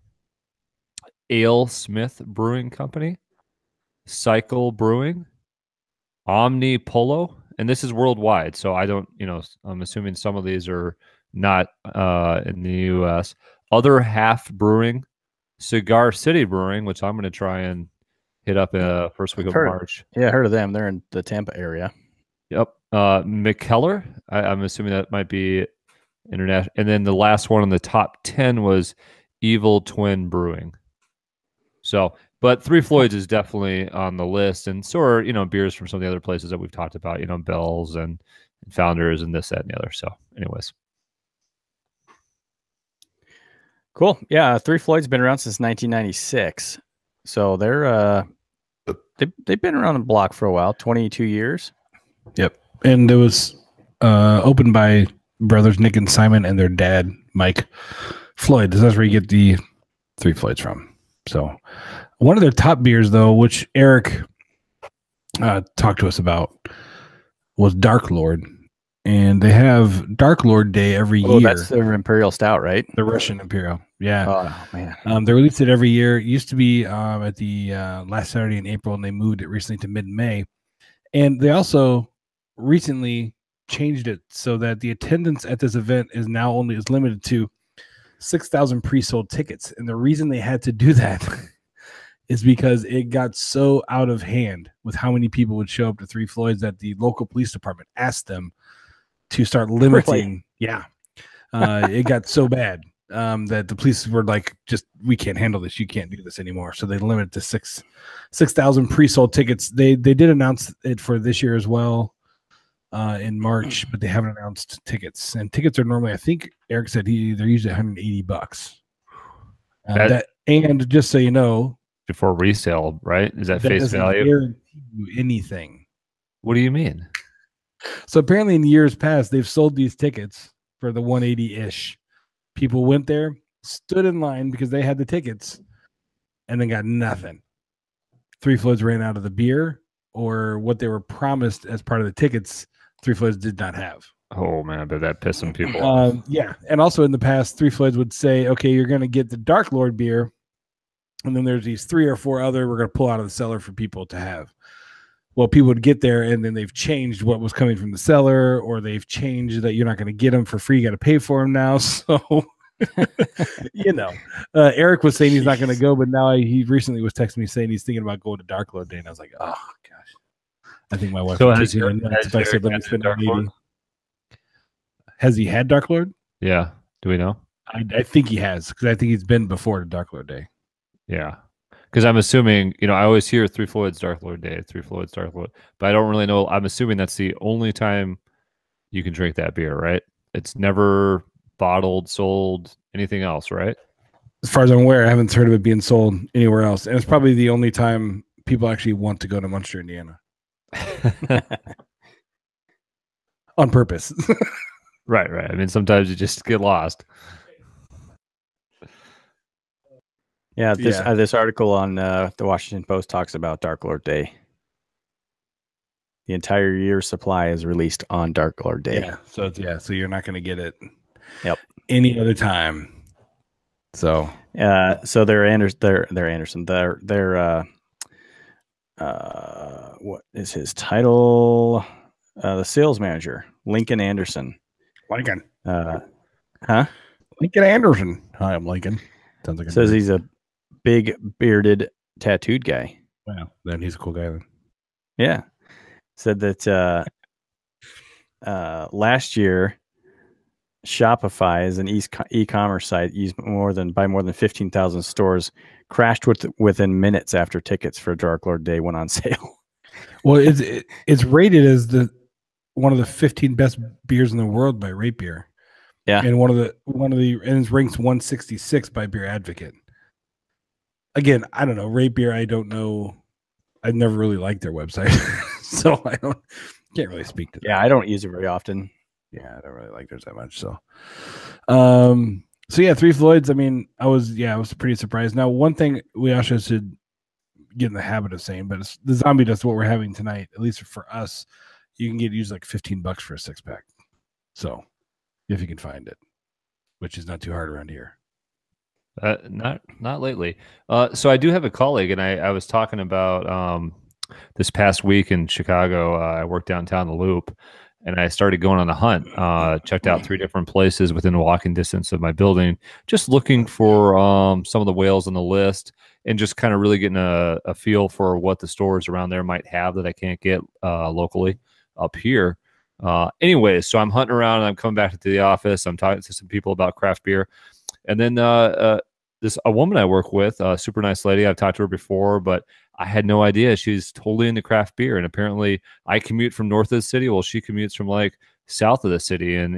Ale Smith Brewing Company, Cycle Brewing, Omni Polo, and this is worldwide. So I don't, I'm assuming some of these are not in the U.S. Other Half Brewing, Cigar City Brewing, which I'm going to try and hit up first week of March. Yeah, I heard of them. They're in the Tampa area. Yep. McKellar, I'm assuming that might be international. And then the last one on the top 10 was Evil Twin Brewing. So, but Three Floyds is definitely on the list. And so are, beers from some of the other places that we've talked about, Bell's and Founders and this, that, and the other. So anyways. Cool. Yeah. Three Floyd's been around since 1996. So they've been around the block for a while, 22 years. Yep. And it was opened by brothers Nick and Simon and their dad, Mike Floyd. That's where you get the Three Floyds from. So one of their top beers, though, which Eric talked to us about, was Dark Lord. And they have Dark Lord Day every year. That's their Imperial Stout, right? The Russian Imperial. Yeah. Oh, man. They released it every year. It used to be at the last Saturday in April, and they moved it recently to mid-May. And they also recently changed it so that the attendance at this event is limited to 6,000 pre-sold tickets. And the reason they had to do that is because it got so out of hand with how many people would show up to Three Floyds that the local police department asked them to start limiting. Really? Yeah. It got so bad that the police were like, we can't handle this. You can't do this anymore. So they limited to 6,000 pre-sold tickets. They did announce it for this year as well in March, but they haven't announced tickets. And tickets are normally, I think Eric said they're usually $180. And just so you know, before resale, right? Is that face value? Guarantee you anything. What do you mean? So apparently in years past, they've sold these tickets for the 180-ish. People went there, stood in line because they had the tickets, and then got nothing. Three Floyds ran out of the beer, or what they were promised as part of the tickets. Three Floyds did not have. Oh man, but that pissed some people off. Yeah, and also in the past, Three Floyds would say, "Okay, you're going to get the Dark Lord beer, and then there's these 3 or 4 other we're going to pull out of the cellar for people to have." Well, people would get there, and then they've changed what was coming from the cellar, or they've changed that you're not going to get them for free. You got to pay for them now. So, Eric was saying he's not going to go, but now he recently was texting me saying he's thinking about going to Dark Lord Day, and I was like, oh gosh, I think my wife would kick me in the nuts if I said let me spend a meeting. Has he had Dark Lord? Yeah. Do we know? I think he has, because I think he's been before to Dark Lord Day. Yeah. Because I'm assuming, I always hear Three Floyds Dark Lord Day, Three Floyds Dark Lord, but I don't really know. I'm assuming that's the only time you can drink that beer, right? It's never bottled, sold, anything else, right? As far as I'm aware, I haven't heard of it being sold anywhere else. And it's probably the only time people actually want to go to Munster, Indiana. On purpose. Right. I mean, sometimes you just get lost. Yeah, this article on the Washington Post talks about Dark Lord Day. The entire year's supply is released on Dark Lord Day. Yeah, so you're not going to get it. Yep. Any other time. So they're Anderson. They're what is his title? The sales manager, Lincoln Anderson. Lincoln. Lincoln Anderson. Hi, I'm Lincoln. Sounds like says he's a big bearded tattooed guy. Wow, then he's a cool guy then. Yeah. Said that last year Shopify is an e-commerce site used by more than 15,000 stores, crashed within minutes after tickets for Dark Lord Day went on sale. Well, it's rated as one of the 15 best beers in the world by Rate Beer. Yeah, and one of the and it's ranked 166 by Beer Advocate. Again, I don't know Rate Beer. I don't know. I've never really liked their website, so can't really speak to that. Yeah, I don't use it very often. Yeah, I don't really like theirs that much. So, yeah, Three Floyds. I mean, I was pretty surprised. Now, one thing we also should get in the habit of saying, but it's the zombie dust what we're having tonight. At least for us, you can get used like $15 for a 6-pack. So, if you can find it, which is not too hard around here. Not lately. So I do have a colleague, and I was talking about this past week in Chicago. I worked downtown the Loop, and I started going on a hunt. Checked out 3 different places within walking distance of my building, just looking for some of the whales on the list, and just kind of really getting a feel for what the stores around there might have that I can't get locally up here. Anyways, so I'm hunting around, and I'm coming back to the office. I'm talking to some people about craft beer. And then a woman I work with, a super nice lady. I've talked to her before, but I had no idea she's totally into craft beer. And apparently, I commute from north of the city. Well, she commutes from like south of the city and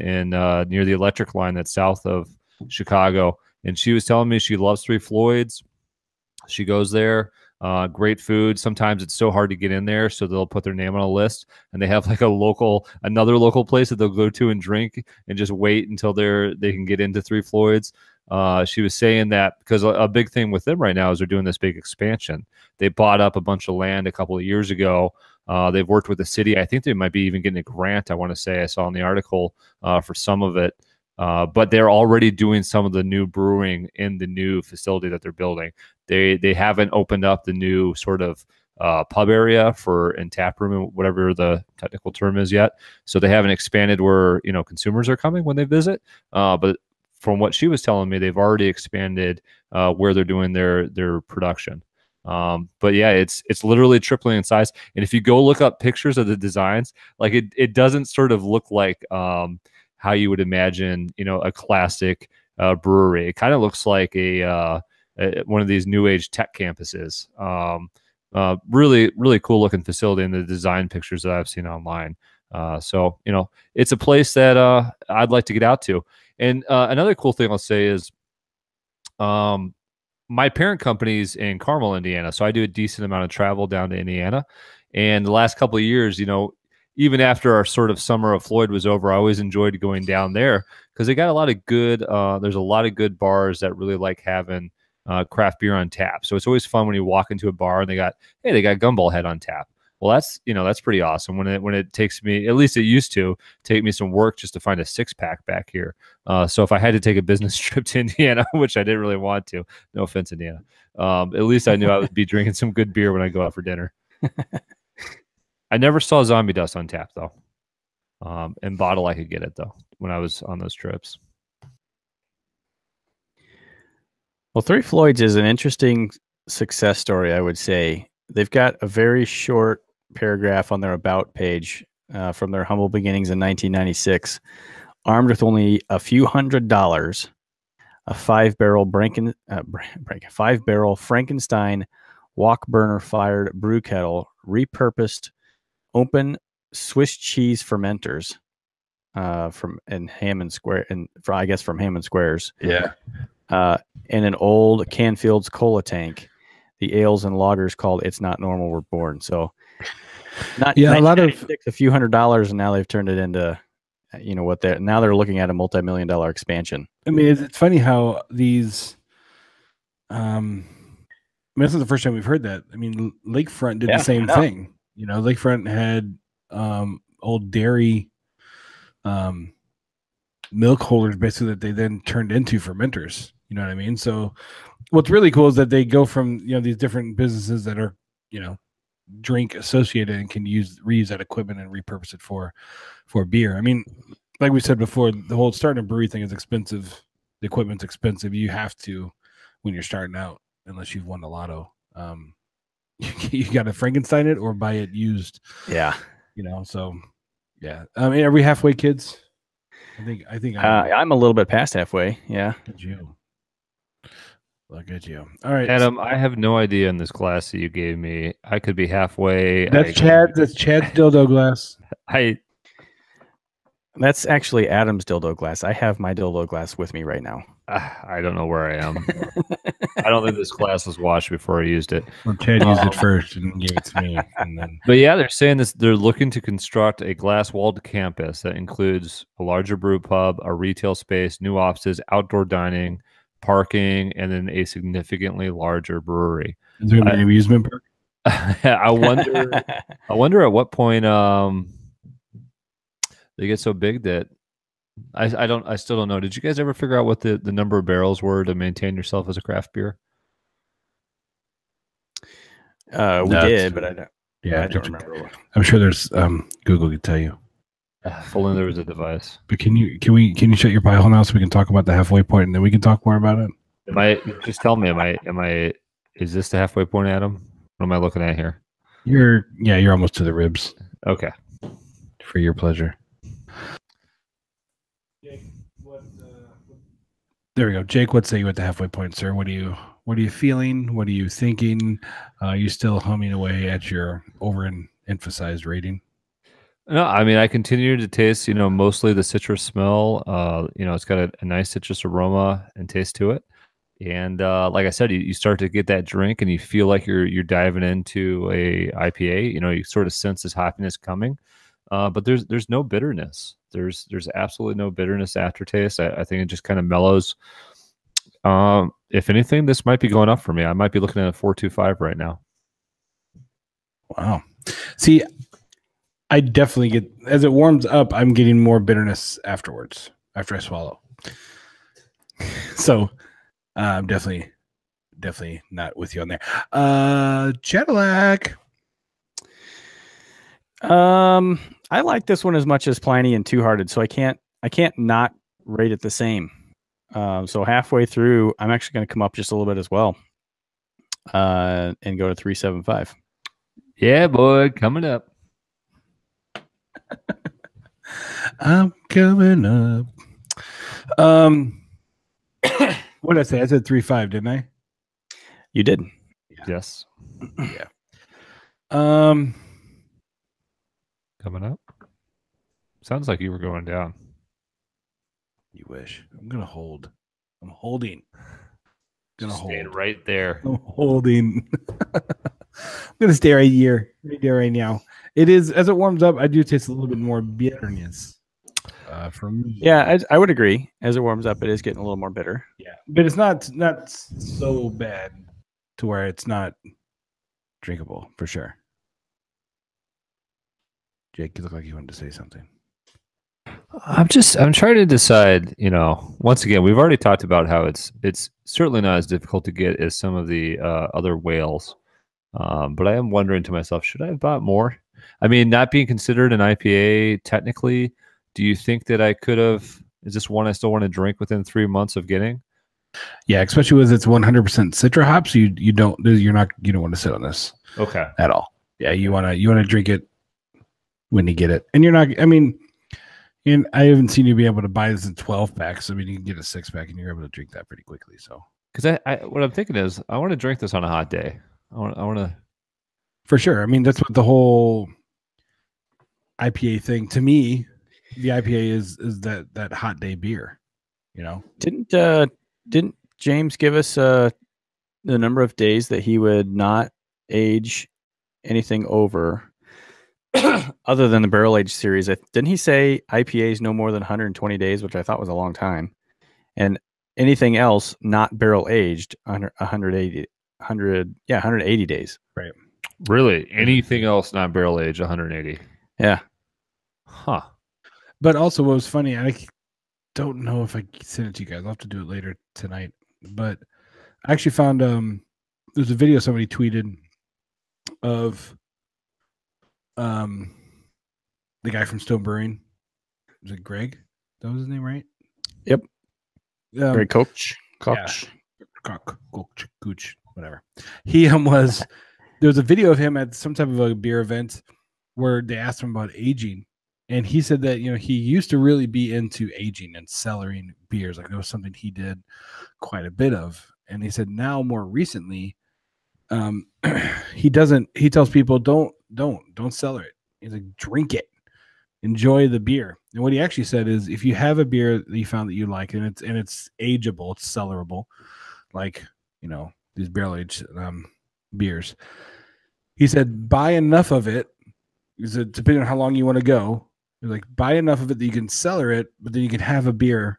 near the electric line that's south of Chicago. And she was telling me she loves Three Floyds. She goes there. Great food. Sometimes it's so hard to get in there, so they'll put their name on a list, and they have like another local place that they'll go to and drink, and just wait until they can get into Three Floyds. She was saying that because a big thing with them right now is they're doing this big expansion. They bought up a bunch of land a couple of years ago. They've worked with the city. I think they might be even getting a grant. I want to say I saw in the article for some of it. But they're already doing some of the new brewing in the new facility that they're building. They haven't opened up the new sort of pub area and tap room, whatever the technical term is yet. So they haven't expanded where consumers are coming when they visit. But from what she was telling me, they've already expanded where they're doing their production. But yeah, it's literally tripling in size. And if you go look up pictures of the designs, like it doesn't sort of look like how you would imagine, a classic brewery. It kind of looks like one of these new age tech campuses. Really, really cool looking facility in the design pictures that I've seen online. So it's a place that I'd like to get out to. And another cool thing I'll say is my parent company's in Carmel, Indiana. So I do a decent amount of travel down to Indiana. And the last couple of years, even after our sort of summer of Floyd was over, I always enjoyed going down there because they got a lot of good. There's a lot of good bars that really like having craft beer on tap. So it's always fun when you walk into a bar and they got Gumball Head on tap. Well, that's pretty awesome. When it takes me, at least it used to take me some work just to find a 6-pack back here. So if I had to take a business trip to Indiana, which I didn't really want to, no offense, Indiana, at least I knew I would be drinking some good beer when I go out for dinner. I never saw Zombie Dust on tap though. In bottle, I could get it though when I was on those trips. Well, Three Floyds is an interesting success story, I would say. They've got a very short paragraph on their about page from their humble beginnings in 1996. Armed with only a few $100s, a 5-barrel Frankenstein walk burner fired brew kettle, repurposed open Swiss cheese fermenters from Hammond Squares. Yeah. And an old Canfield's cola tank. The ales and lagers called "It's Not Normal" were born. So, a few $100s, and now they've turned it into, what they're looking at a multi-million-dollar expansion. I mean, it's funny how these. This is the first time we've heard that. I mean, Lakefront did the same thing. Lakefront had old dairy milk holders basically that they then turned into fermenters. You know what I mean? So what's really cool is that they go from, these different businesses that are, drink associated and can reuse that equipment and repurpose it for beer. I mean, like we said before, the whole starting a brewery thing is expensive. The equipment's expensive. You have to, when you're starting out, unless you've won the lotto, you got to Frankenstein it or buy it used. Yeah. So yeah. I mean, are we halfway, kids? I think I'm a little bit past halfway. Yeah. Look at you. All right, Adam. I have no idea in this glass that you gave me. I could be halfway. That's Chad's dildo glass. That's actually Adam's dildo glass. I have my dildo glass with me right now. I don't know where I am. I don't think this glass was washed before I used it. Well, Chad used it first and gave it to me. And then... But yeah, they're saying this. They're looking to construct a glass-walled campus that includes a larger brew pub, a retail space, new offices, outdoor dining, parking, and then a significantly larger brewery. Is there an amusement park? I wonder at what point they get so big that I still don't know. Did you guys ever figure out what the number of barrels were to maintain yourself as a craft beer? We did, but I don't. Yeah, I don't remember. I'm sure there's Google could tell you. If only there was a device. But can you shut your pie hole now so we can talk about the halfway point and then we can talk more about it? Just tell me, is this the halfway point, Adam? What am I looking at here? You're almost to the ribs. Okay. For your pleasure. There we go. Jake, what say you at the halfway point, sir? What are you feeling? What are you thinking? Are you still humming away at your overemphasized rating? No, I mean, I continue to taste, mostly the citrus smell. It's got a nice citrus aroma and taste to it. And like I said, you start to get that drink and you feel like you're diving into a IPA. You sort of sense this hoppiness coming. But there's no bitterness. There's absolutely no bitterness aftertaste. I think it just kind of mellows. If anything, this might be going up for me. I might be looking at a 4.25 right now. Wow. See, I definitely get, as it warms up, I'm getting more bitterness afterwards, after I swallow. So I'm definitely not with you on there. Cadillac. I like this one as much as Pliny and Two Hearted, so I can't not rate it the same. So halfway through, I'm actually going to come up just a little bit as well, and go to 3.75. Yeah, boy, coming up. I'm coming up. What did I say? I said 3.5, didn't I? You did. Yeah. Yes. Yeah. Coming up. Sounds like you were going down. You wish. I'm gonna hold. I'm holding. Staying right there. I'm holding. I'm gonna stay right here, right there, right now. It is, as it warms up, I do taste a little bit more bitterness from me. Yeah, I would agree. As it warms up, it is getting a little more bitter. Yeah, but it's not so bad to where it's not drinkable for sure. Jake, you look like you wanted to say something. I'm trying to decide, once again, we've already talked about how it's certainly not as difficult to get as some of the other whales. But I am wondering to myself, should I have bought more? I mean, not being considered an IPA technically, do you think that I could have, is this one I still want to drink within 3 months of getting? Yeah, especially with its 100% Citra hops, you don't want to sit on this. Okay. At all. Yeah, you want to drink it when you get it. And you're not, I mean, and I haven't seen you be able to buy this in 12 packs. I mean, you can get a 6-pack and you're able to drink that pretty quickly. So, because what I'm thinking is, I want to drink this on a hot day. I want to. For sure. I mean, that's what the whole IPA thing. To me, the IPA is that hot day beer. Didn't James give us the number of days that he would not age anything over? Other than the barrel age series, didn't he say IPAs no more than 120 days, which I thought was a long time, and anything else not barrel aged 180 days. Right. Really? Anything else not barrel aged 180? Yeah. Huh. But also, what was funny, I don't know if I sent it to you guys. I'll have to do it later tonight. But I actually found there's a video somebody tweeted of the guy from Stone Brewing. Was it Greg? That was his name, right? Yep. Greg Koch. Koch, whatever. He was. There was a video of him at some type of a beer event where they asked him about aging, and he said that he used to really be into aging and cellaring beers. Like, it was something he did quite a bit of, and he said now more recently, he doesn't. He tells people don't cellar it. He's like, drink it, enjoy the beer. And what he actually said is, if you have a beer that you found that you like and it's ageable, it's cellarable, like these barrel aged beers. He said, buy enough of it. He said, depending on how long you want to go, he's like, buy enough of it that you can cellar it, but then you can have a beer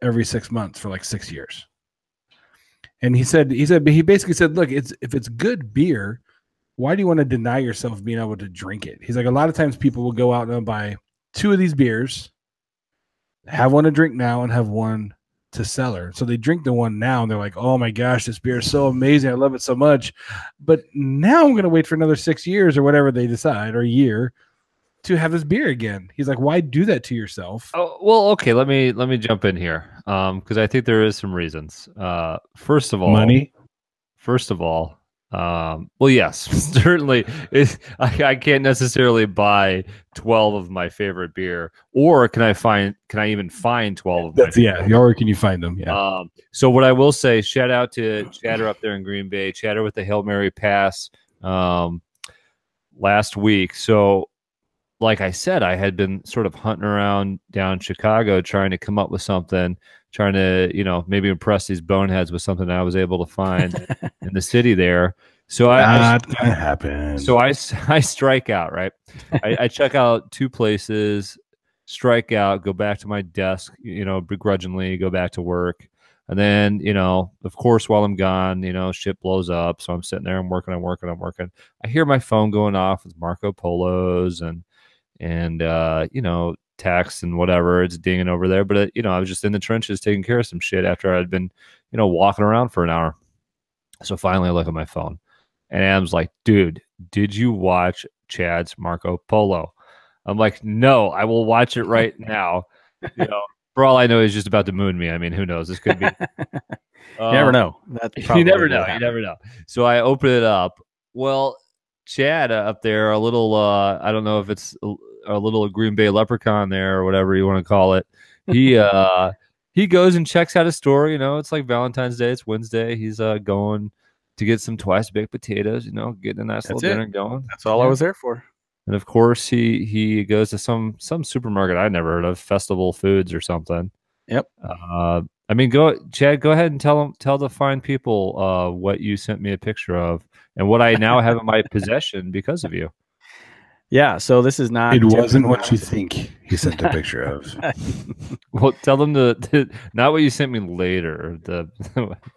every 6 months for like 6 years. And he basically said, look, if it's good beer, why do you want to deny yourself being able to drink it? He's like, a lot of times people will go out and buy 2 of these beers, have one to drink now and have one to cellar. So they drink the one now and they're like, oh my gosh, this beer is so amazing. I love it so much. But now I'm going to wait for another 6 years or whatever they decide, or a year, to have this beer again. He's like, why do that to yourself? Oh, well, okay. Let me jump in here. Because I think there is some reasons. First of all, money. Well, yes, certainly. I can't necessarily buy 12 of my favorite beer, or can I even find 12 of them? Yeah, or can you find them? Yeah. So what I will say, shout out to Chatter up there in Green Bay, Chatter with the Hail Mary pass last week. So, like I said, I had been sort of hunting around down Chicago trying to come up with something, trying to, maybe impress these boneheads with something I was able to find in the city there. So not gonna happen. So I strike out, right? I check out 2 places, strike out, go back to my desk, begrudgingly go back to work. And then, of course, while I'm gone, shit blows up. So I'm sitting there, I'm working. I hear my phone going off with Marco Polos and texts and whatever. It's dinging over there. But, I was just in the trenches taking care of some shit after I'd been, walking around for an hour. So finally I look at my phone and Adam's like, dude, did you watch Chad's Marco Polo? I'm like, no, I will watch it right now. For all I know, he's just about to moon me. I mean, who knows? This could be. You never know. That's you never know. You never know. So I open it up. Well, Chad up there, a little, I don't know if it's a little Green Bay leprechaun there or whatever you want to call it. He goes and checks out a store. It's like Valentine's Day. It's Wednesday. He's going to get some twice baked potatoes. Getting a nice little dinner going. That's all I was there for. And of course, he goes to some supermarket I'd never heard of, Festival Foods or something. Yep. Chad, go ahead and tell the fine people what you sent me a picture of and what I now have in my possession because of you. Yeah, so this is not. It wasn't what you think he sent a picture of. Well, tell them to not what you sent me later.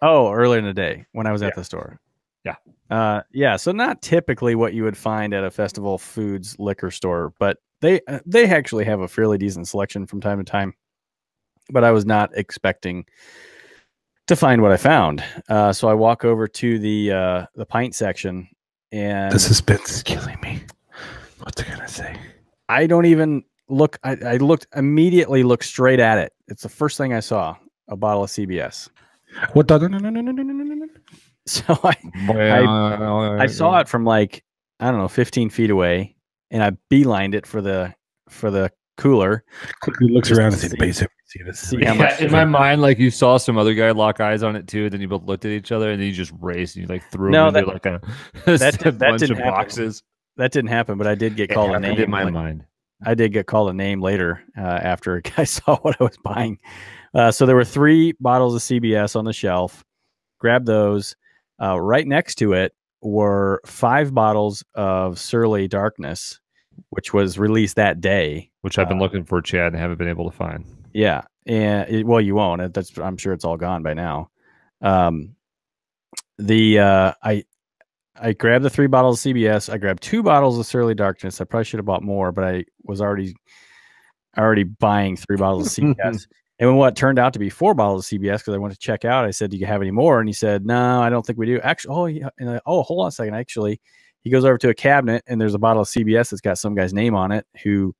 Earlier in the day when I was at the store. Yeah. Yeah. So not typically what you would find at a Festival Foods liquor store, but they actually have a fairly decent selection from time to time. But I was not expecting to find what I found. So I walk over to the pint section, and The suspense is killing me. What's it gonna say? I don't even look. I immediately looked straight at it. It's the first thing I saw, a bottle of CBS. What? No. So I saw it from like, I don't know, 15 feet away, and I beelined it for the cooler. Quickly looks Just around to and see the base. see how much. In my mind, like you saw some other guy lock eyes on it too. Then you both looked at each other, and then you just raced and you like threw No, him into like a bunch didn't of happen. boxes. That didn't happen, but I did get called a name. In my mind. I did get called a name later after a guy saw what I was buying. So there were 3 bottles of CBS on the shelf. Grabbed those. Right next to it were 5 bottles of Surly Darkness, which was released that day. Which I've been looking for, Chad, and haven't been able to find. Yeah, and you won't. I'm sure it's all gone by now. I grabbed the 3 bottles of CBS. I grabbed 2 bottles of Surly Darkness. I probably should have bought more, but I was already buying 3 bottles of CBS. And when what turned out to be 4 bottles of CBS, because I went to check out, I said, "Do you have any more?" And he said, "No, I don't think we do." Actually, hold on a second. Actually, he goes over to a cabinet, and there's a bottle of CBS that's got some guy's name on it who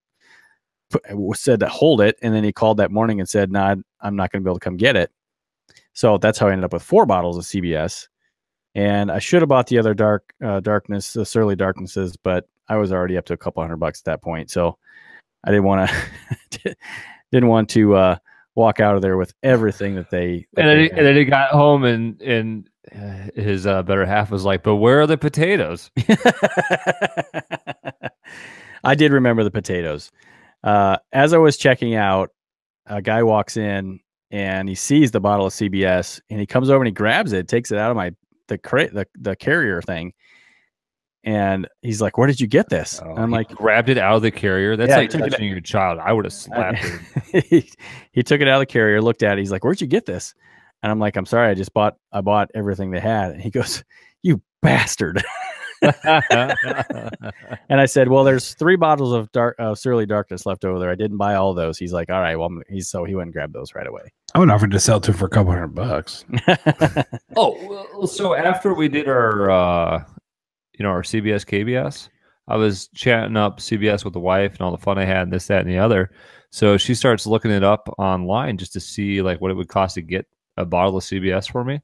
said to hold it. And then he called that morning and said, "No, I'm not going to be able to come get it." So that's how I ended up with 4 bottles of CBS. And I should have bought the other darkness, the Surly Darknesses, but I was already up to a couple $100 at that point. So I didn't want to walk out of there with everything that they. And then he got home and his better half was like, "But where are the potatoes?" I did remember the potatoes. As I was checking out, a guy walks in and he sees the bottle of CBS and he comes over and he grabs it, takes it out of the carrier thing, and he's like, "Where did you get this?" And I'm like, grabbed it out of the carrier. That's like touching your child. I would have slapped him. He took it out of the carrier, looked at it. He's like, "Where'd you get this?" And I'm like, "I'm sorry, I bought everything they had." And he goes, "You bastard." And I said, "Well, there's 3 bottles of Surly Darkness left over there. I didn't buy all those." He's like, "All right, well," so he went and grabbed those right away. I would offer to sell to him for a couple $100. Oh, so after we did our our CBS KBS, I was chatting up CBS with the wife and all the fun I had and this, that, and the other. So she starts looking it up online just to see like what it would cost to get a bottle of CBS for me.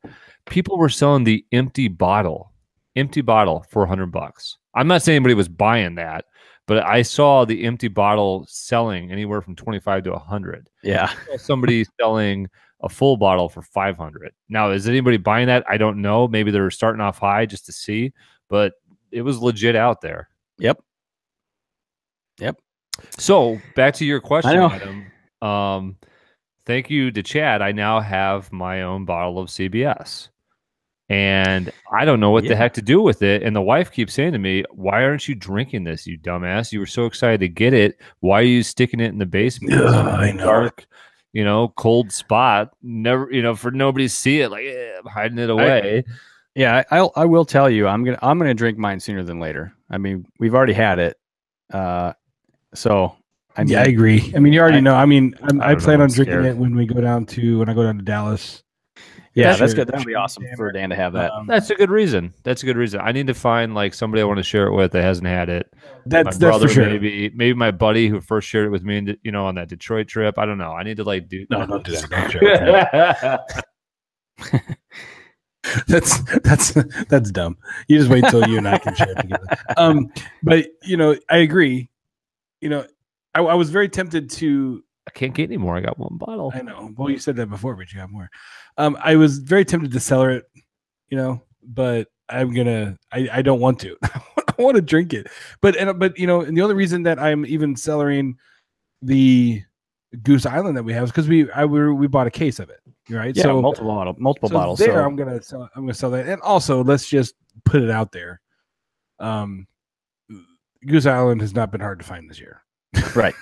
People were selling the empty bottle for $100. I'm not saying anybody was buying that, but I saw the empty bottle selling anywhere from 25 to 100. Yeah. Somebody selling a full bottle for 500. Now, is anybody buying that? I don't know. Maybe they're starting off high just to see, but it was legit out there. Yep. So back to your question, Adam. Thank you to Chad. I now have my own bottle of CBS. And I don't know what the heck to do with it. And the wife keeps saying to me, "Why aren't you drinking this, you dumbass? You were so excited to get it. Why are you sticking it in the basement? I know. Dark, cold spot. Never, for nobody to see it. Like, I'm hiding it away." I will tell you, I'm gonna drink mine sooner than later. I mean, we've already had it. So I mean, I agree. I mean, you already know. I mean, I plan on drinking scared. it when I go down to Dallas. yeah, Sure. that's good. That'd be awesome for Dan to have that. That's a good reason. I need to find like somebody I want to share it with that hasn't had it. That's My brother, for sure. maybe my buddy who first shared it with me, on that Detroit trip. I don't know. I need to like do. No, don't do that. Don't share it. That's dumb. You just wait till you and I can share it together. But I agree. I was very tempted to. I can't get any more. I got one bottle. I know. Well, you said that before, but you have more. I was very tempted to cellar it, but I'm gonna. I don't want to. I want to drink it, but and the only reason that I'm even cellaring the Goose Island that we have is because we bought a case of it, right? Yeah, so multiple bottles. There, So I'm gonna sell that, and also let's just put it out there. Goose Island has not been hard to find this year. Right.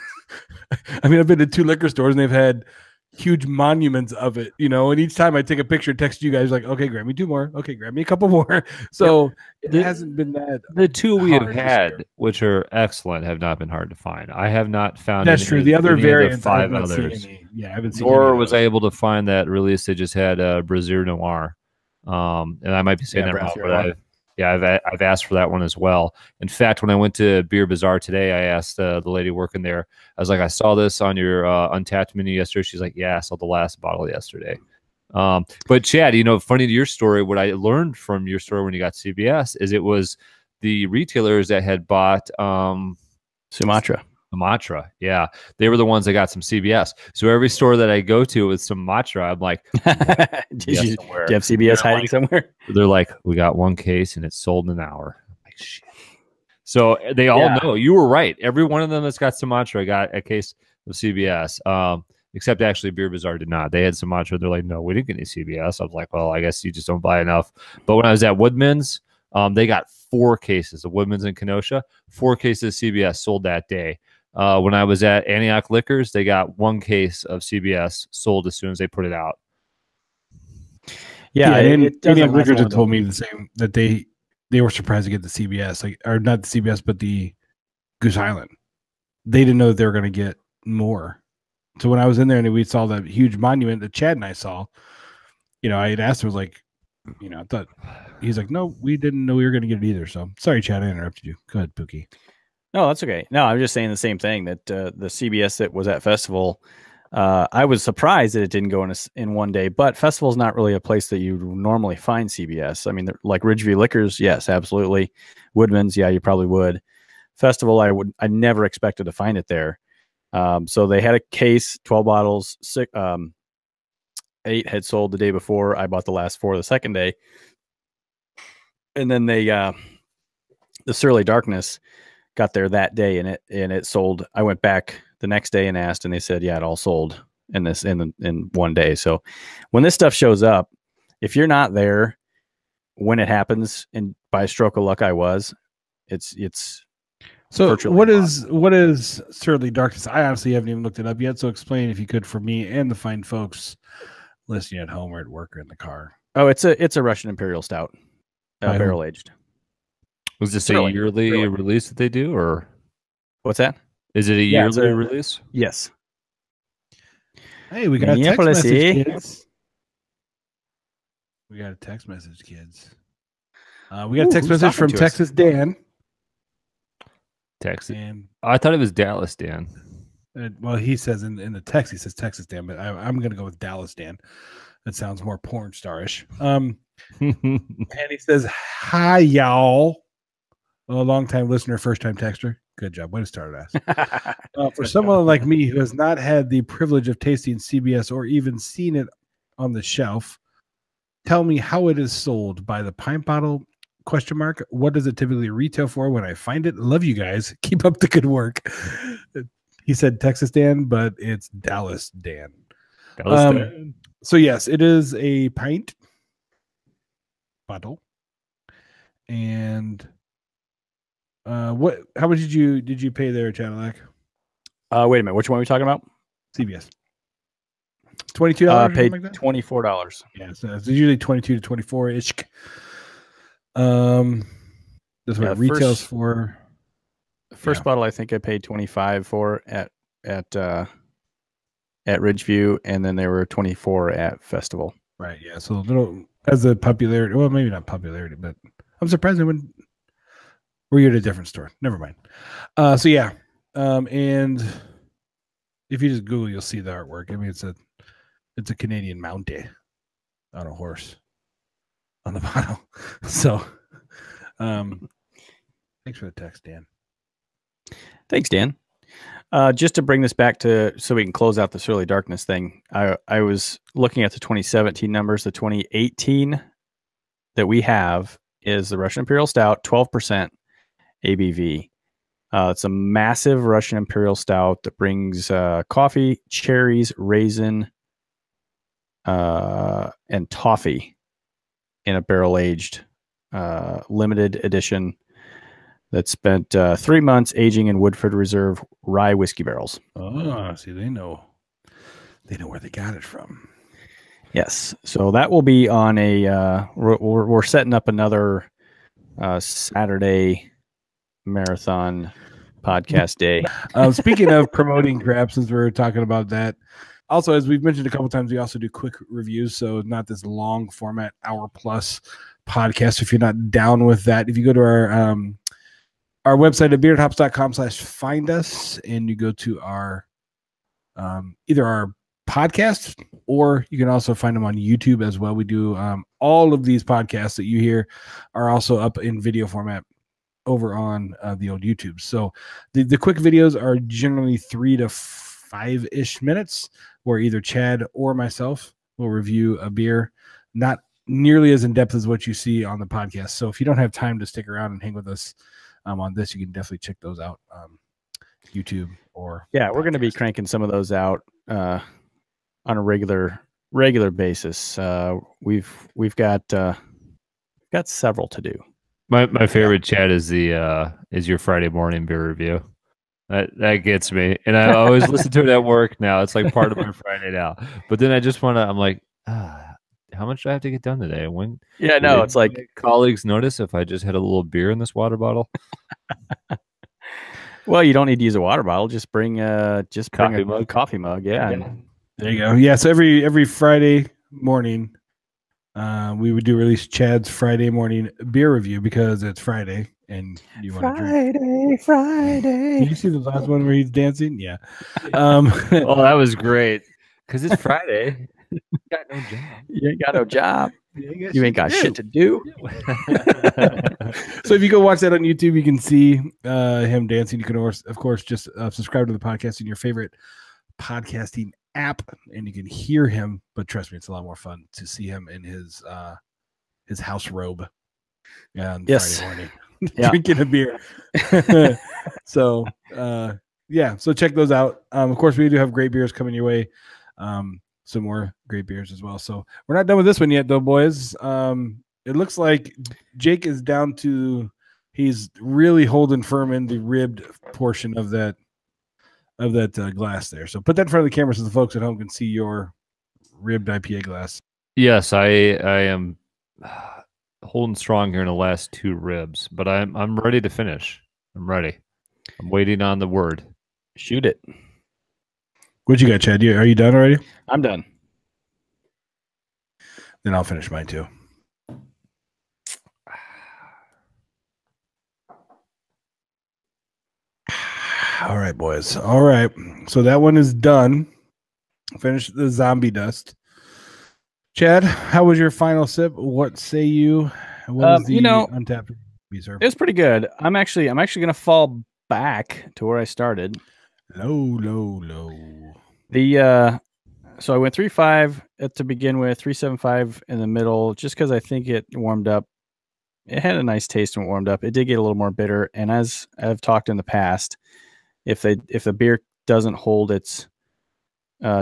I mean, I've been to 2 liquor stores and they've had huge monuments of it, and each time I take a picture and text you guys like, okay, grab me 2 more. Okay, grab me a couple more. So it hasn't been that. The 2 we have hard this had, year. which are excellent, have not been hard to find. I have not found That's any true. of- The other any of variants, I have five not seen others. any. Yeah, I haven't seen Nor any of was those. I able to find that release. They just had Brazier Noir. And I might be saying that wrong, Brazier but Noir. I've asked for that one as well. In fact, when I went to Beer Bazaar today, I asked the lady working there. I was like, I saw this on your Untapped menu yesterday. She's like, yeah, I saw the last bottle yesterday. But Chad, funny to your story, what I learned from your story when you got CBS is it was the retailers that had bought Sumatra. Yeah, they were the ones that got some CBS. So every store that I go to with Sumatra, I'm like, do you have CBS hiding somewhere? they're like, we got 1 case and it's sold in an hour. I'm like, shit. So they all know you were right. Every one of them that's got Sumatra got a case of CBS. Except actually Beer Bazaar did not. They had Sumatra. They're like, no, we didn't get any CBS. I was like, well, I guess you just don't buy enough. But when I was at Woodman's, they got 4 cases of Woodman's in Kenosha. 4 cases of CBS sold that day. When I was at Antioch Liquors, they got 1 case of CBS sold as soon as they put it out. Yeah, it and doesn't Antioch last Liquors long, had told me the same, that they were surprised to get the CBS, or not the CBS, but the Goose Island. They didn't know that they were going to get more. So when I was in there and we saw that huge monument that Chad and I saw, I had asked him, I was like, I thought, he's like, no, we didn't know we were going to get it either. So sorry, Chad, I interrupted you. Go ahead, Pookie. No, that's okay. No, I'm just saying the same thing, that the CBS that was at Festival, I was surprised that it didn't go in one day, but Festival's not really a place that you normally find CBS. I mean, like Ridgeview Liquors, yes, absolutely. Woodman's, yeah, you probably would. Festival, I never expected to find it there. So they had a case, 12 bottles, 8 had sold the day before. I bought the last 4 the second day. And then the Surly Darkness got there that day and it sold. I went back the next day and asked, and they said, yeah, it all sold in one day. So when this stuff shows up, if you're not there when it happens, and by a stroke of luck I was, it's so what is Surly Darkness? I honestly haven't even looked it up yet. So explain, if you could, for me and the fine folks listening at home or at work or in the car. Oh, it's a Russian Imperial Stout, barrel aged. Was this a yearly release that they do, or what's that? Is it a yearly release? Yes. Hey, we got a text message, kids. We got a text message, kids. We got a text message from Texas Dan. Texas. I thought it was Dallas Dan. Well, he says in the text, he says Texas Dan, but I'm going to go with Dallas Dan. That sounds more porn starish. And he says, hi, y'all. A long-time listener, first-time texter. Good job. Way to start us. For someone like me who has not had the privilege of tasting CBS or even seen it on the shelf, tell me how it is sold. By the pint bottle? ? What does it typically retail for when I find it? Love you guys. Keep up the good work. He said Texas Dan, but it's Dallas Dan. Dan. So yes, it is a pint bottle. And how much did you pay there, Cadillac? Wait a minute, which one are we talking about? CBS. $22. Paid $24. Yeah, so it's usually 22 to 24 ish. That's what it retails for. The first bottle I think I paid $25 for at Ridgeview, and then they were $24 at Festival. Right. Yeah. So a little as a popularity. Well, maybe not popularity, but I'm surprised were you at a different store? Never mind. So yeah. And if you just Google, you'll see the artwork. I mean, it's a Canadian Mountie on a horse on the bottle. So, thanks for the text, Dan. Thanks, Dan. Just to bring this back so we can close out the Surly Darkness thing. I was looking at the 2017 numbers. The 2018 that we have is the Russian Imperial Stout, 12% ABV. It's a massive Russian Imperial Stout that brings coffee, cherries, raisin, and toffee in a barrel-aged limited edition that spent 3 months aging in Woodford Reserve rye whiskey barrels. Oh, see, they know where they got it from. Yes. So that will be on a, we're setting up another Saturday marathon podcast day. Speaking of promoting crap, since we're talking about that, also, as we've mentioned a couple times, we also do quick reviews. So not this long format, hour plus podcast. If you're not down with that, if you go to our website at beardhops.com/find us, and you go to our either our podcast, or you can also find them on YouTube as well. We do all of these podcasts that you hear are also up in video format over on the old YouTube. So the quick videos are generally 3 to 5-ish minutes, where either Chad or myself will review a beer, not nearly as in depth as what you see on the podcast. So if you don't have time to stick around and hang with us on this, you can definitely check those out YouTube or we're going to be cranking some of those out on a regular basis. We've got several to do. My favorite chat is your Friday morning beer review. That gets me, and I always listen to it at work now. It's like part of my Friday now. But then I just want to. I'm like, how much do I have to get done today? When? Yeah, no, it's like colleagues notice if I just had a little beer in this water bottle. Well, you don't need to use a water bottle. Just bring a coffee mug. Yeah. There you go. Yeah. So every Friday morning, we would release Chad's Friday morning beer review, because it's Friday and you want to drink. Friday. Did you see the last one where he's dancing? Yeah. Oh, that was great. Because it's Friday. You ain't got no job. You ain't got shit to do. So if you go watch that on YouTube, you can see him dancing. You can, of course, just subscribe to the podcast in your favorite podcasting app, and you can hear him. But trust me, it's a lot more fun to see him in his house robe on Friday morning, drinking a beer. So so check those out. Of course, we do have great beers coming your way. Some more great beers as well. So we're not done with this one yet, though, boys. It looks like Jake is down to, he's really holding firm in the ribbed portion of that glass there. So put that in front of the camera so the folks at home can see your ribbed IPA glass. Yes, I am holding strong here in the last 2 ribs, but I'm ready to finish. I'm ready. I'm waiting on the word. Shoot it. What you got, Chad? Are you done already? I'm done. Then I'll finish mine too. All right, boys. All right. So that one is done. Finish the zombie dust. Chad, how was your final sip? What say you? What is the Untapped review, sir? It was pretty good. I'm actually going to fall back to where I started. Low. So I went 3.5 to begin with, 3.75 in the middle, just because I think it warmed up. It had a nice taste when it warmed up. It did get a little more bitter, and as I've talked in the past, if the beer doesn't hold its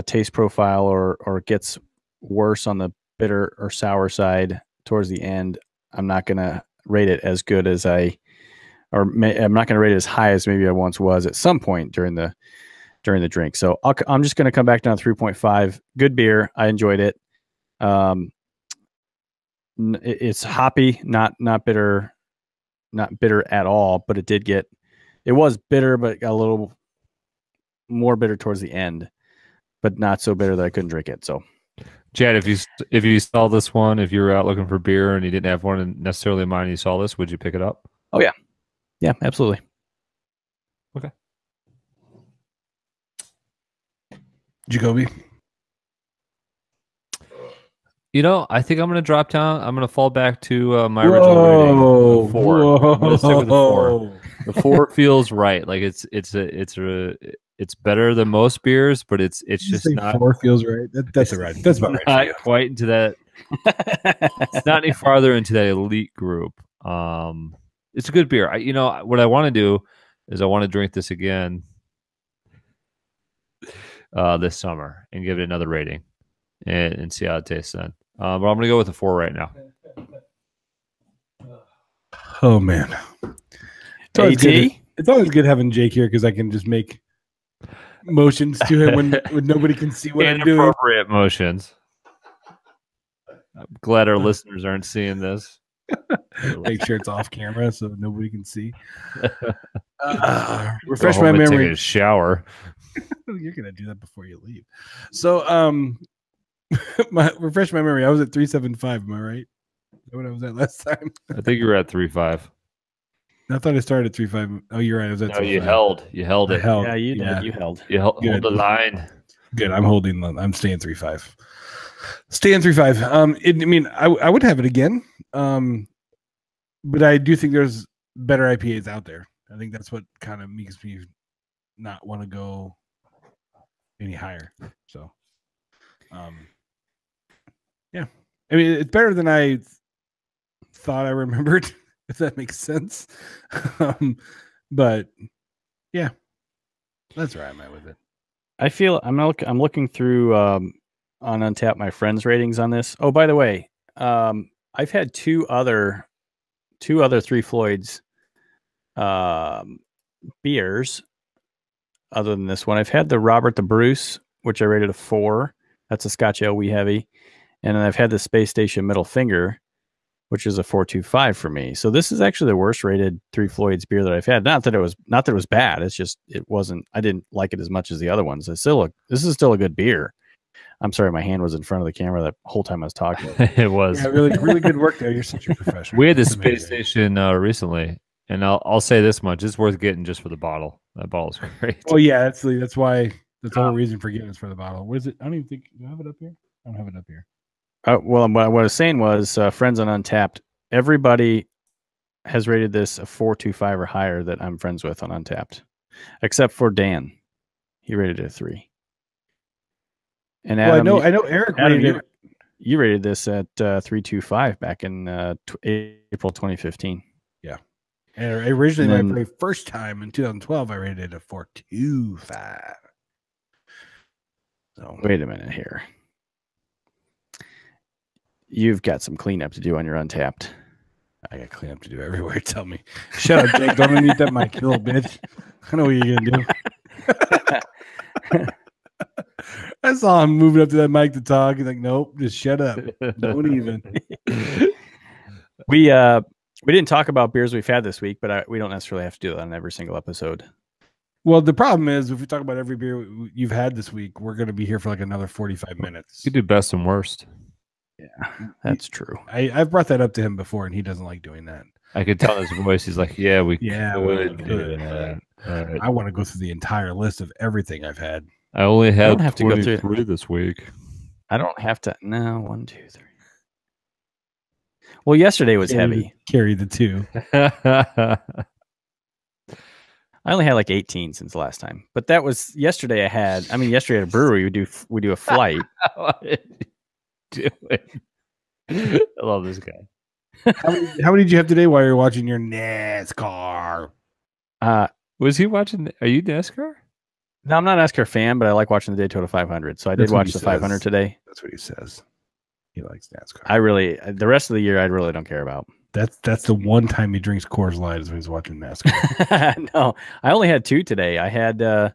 taste profile or gets worse on the bitter or sour side towards the end, I'm not going to rate it as good as I'm not going to rate it as high as maybe I once was at some point during the drink. So I'm just going to come back down to 3.5. Good beer. I enjoyed it. It's hoppy, not bitter at all, but it was bitter, but got a little more bitter towards the end, but not so bitter that I couldn't drink it. So Chad, if you saw this one, if you were out looking for beer and you didn't have one necessarily in mind, and you saw this, would you pick it up? Oh yeah. Yeah, absolutely. Okay. Jacoby? I think I'm going to drop down. I'm going to fall back to my original rating, 4. I'm going to stick with the 4. The 4 feels right. Like it's better than most beers, but it's just not. 4 feels right. That's right. That's about right. Not quite into that. It's not any farther into that elite group. It's a good beer. What I want to do is I want to drink this again this summer and give it another rating and see how it tastes then. But I'm going to go with a 4 right now. Oh man. It's always good having Jake here because I can just make motions to him when nobody can see what I'm doing. Inappropriate motions. I'm glad our listeners aren't seeing this. Make sure it's off camera so nobody can see. Refresh Refresh my memory. Take a shower. You're gonna do that before you leave. So, refresh my memory. I was at 375. Am I right? Is that what I was at last time? I think you were at 3.5. I thought I started at 3.5. Oh, you're right. I was at. No, you held. You held it. Yeah, you did. You held. You hold the line. Good. I'm staying 3.5. Staying 3.5. I would have it again. But I do think there's better IPAs out there. I think that's what kind of makes me not want to go any higher. So, yeah. I mean, it's better than I thought I remembered, if that makes sense. But yeah, that's where I'm at with it. I feel I'm looking through on Untappd my friends ratings on this. Oh, by the way, I've had two other Three Floyds beers other than this one. I've had the Robert the Bruce, which I rated a 4. That's a Scotch Ale wee heavy. And then I've had the Space Station Middle Finger, which is a 4.25 for me. So this is actually the worst rated Three Floyds beer that I've had. Not that it was bad. It's just it wasn't. I didn't like it as much as the other ones. This is still a good beer. I'm sorry, my hand was in front of the camera the whole time I was talking. It was. Yeah, really good work there. You're such a professional. We had the Space Station recently, and I'll say this much: it's worth getting just for the bottle. That bottle's great. Oh yeah, that's why. That's the whole reason for getting us for the bottle. What is it? I don't even think. Do I have it up here? I don't have it up here. Well, what I was saying was, friends on Untappd. Everybody has rated this a 4.25 or higher that I'm friends with on Untappd, except for Dan. He rated it a 3. And Adam, I know Eric rated it. You rated this at 3.25 back in April 2015. Yeah. And originally, my very first time in 2012, I rated it a 4.25. So wait a minute here. You've got some cleanup to do on your Untappd. I got cleanup to do everywhere. Tell me. Shut up, Jake. Don't unmute that mic, you little bitch. I know what you're going to do. I saw him moving up to that mic to talk. He's like, nope, just shut up. Don't even. We didn't talk about beers we've had this week, but we don't necessarily have to do that on every single episode. Well, the problem is if we talk about every beer you've had this week, we're going to be here for like another 45 minutes. You could do best and worst. Yeah, that's true. I've brought that up to him before, and he doesn't like doing that. I could tell his voice. He's like, yeah, we could do that. Right. I want to go through the entire list of everything I've had. I only had have to go through 23 this week. I don't have to. No, 1, 2, 3. Well, yesterday was heavy. Carry the 2. I only had like 18 since the last time, but that was yesterday. Yesterday at a brewery, we do a flight. Do it. I love this guy. How many did you have today while you're watching your NASCAR? Was he watching? Are you NASCAR? No, I'm not an NASCAR fan, but I like watching the Daytona 500. So I did watch the 500 today. That's what he says. He likes NASCAR. The rest of the year, I really don't care about. That's the one time he drinks Coors Light is when he's watching NASCAR. No, I only had 2 today. I had a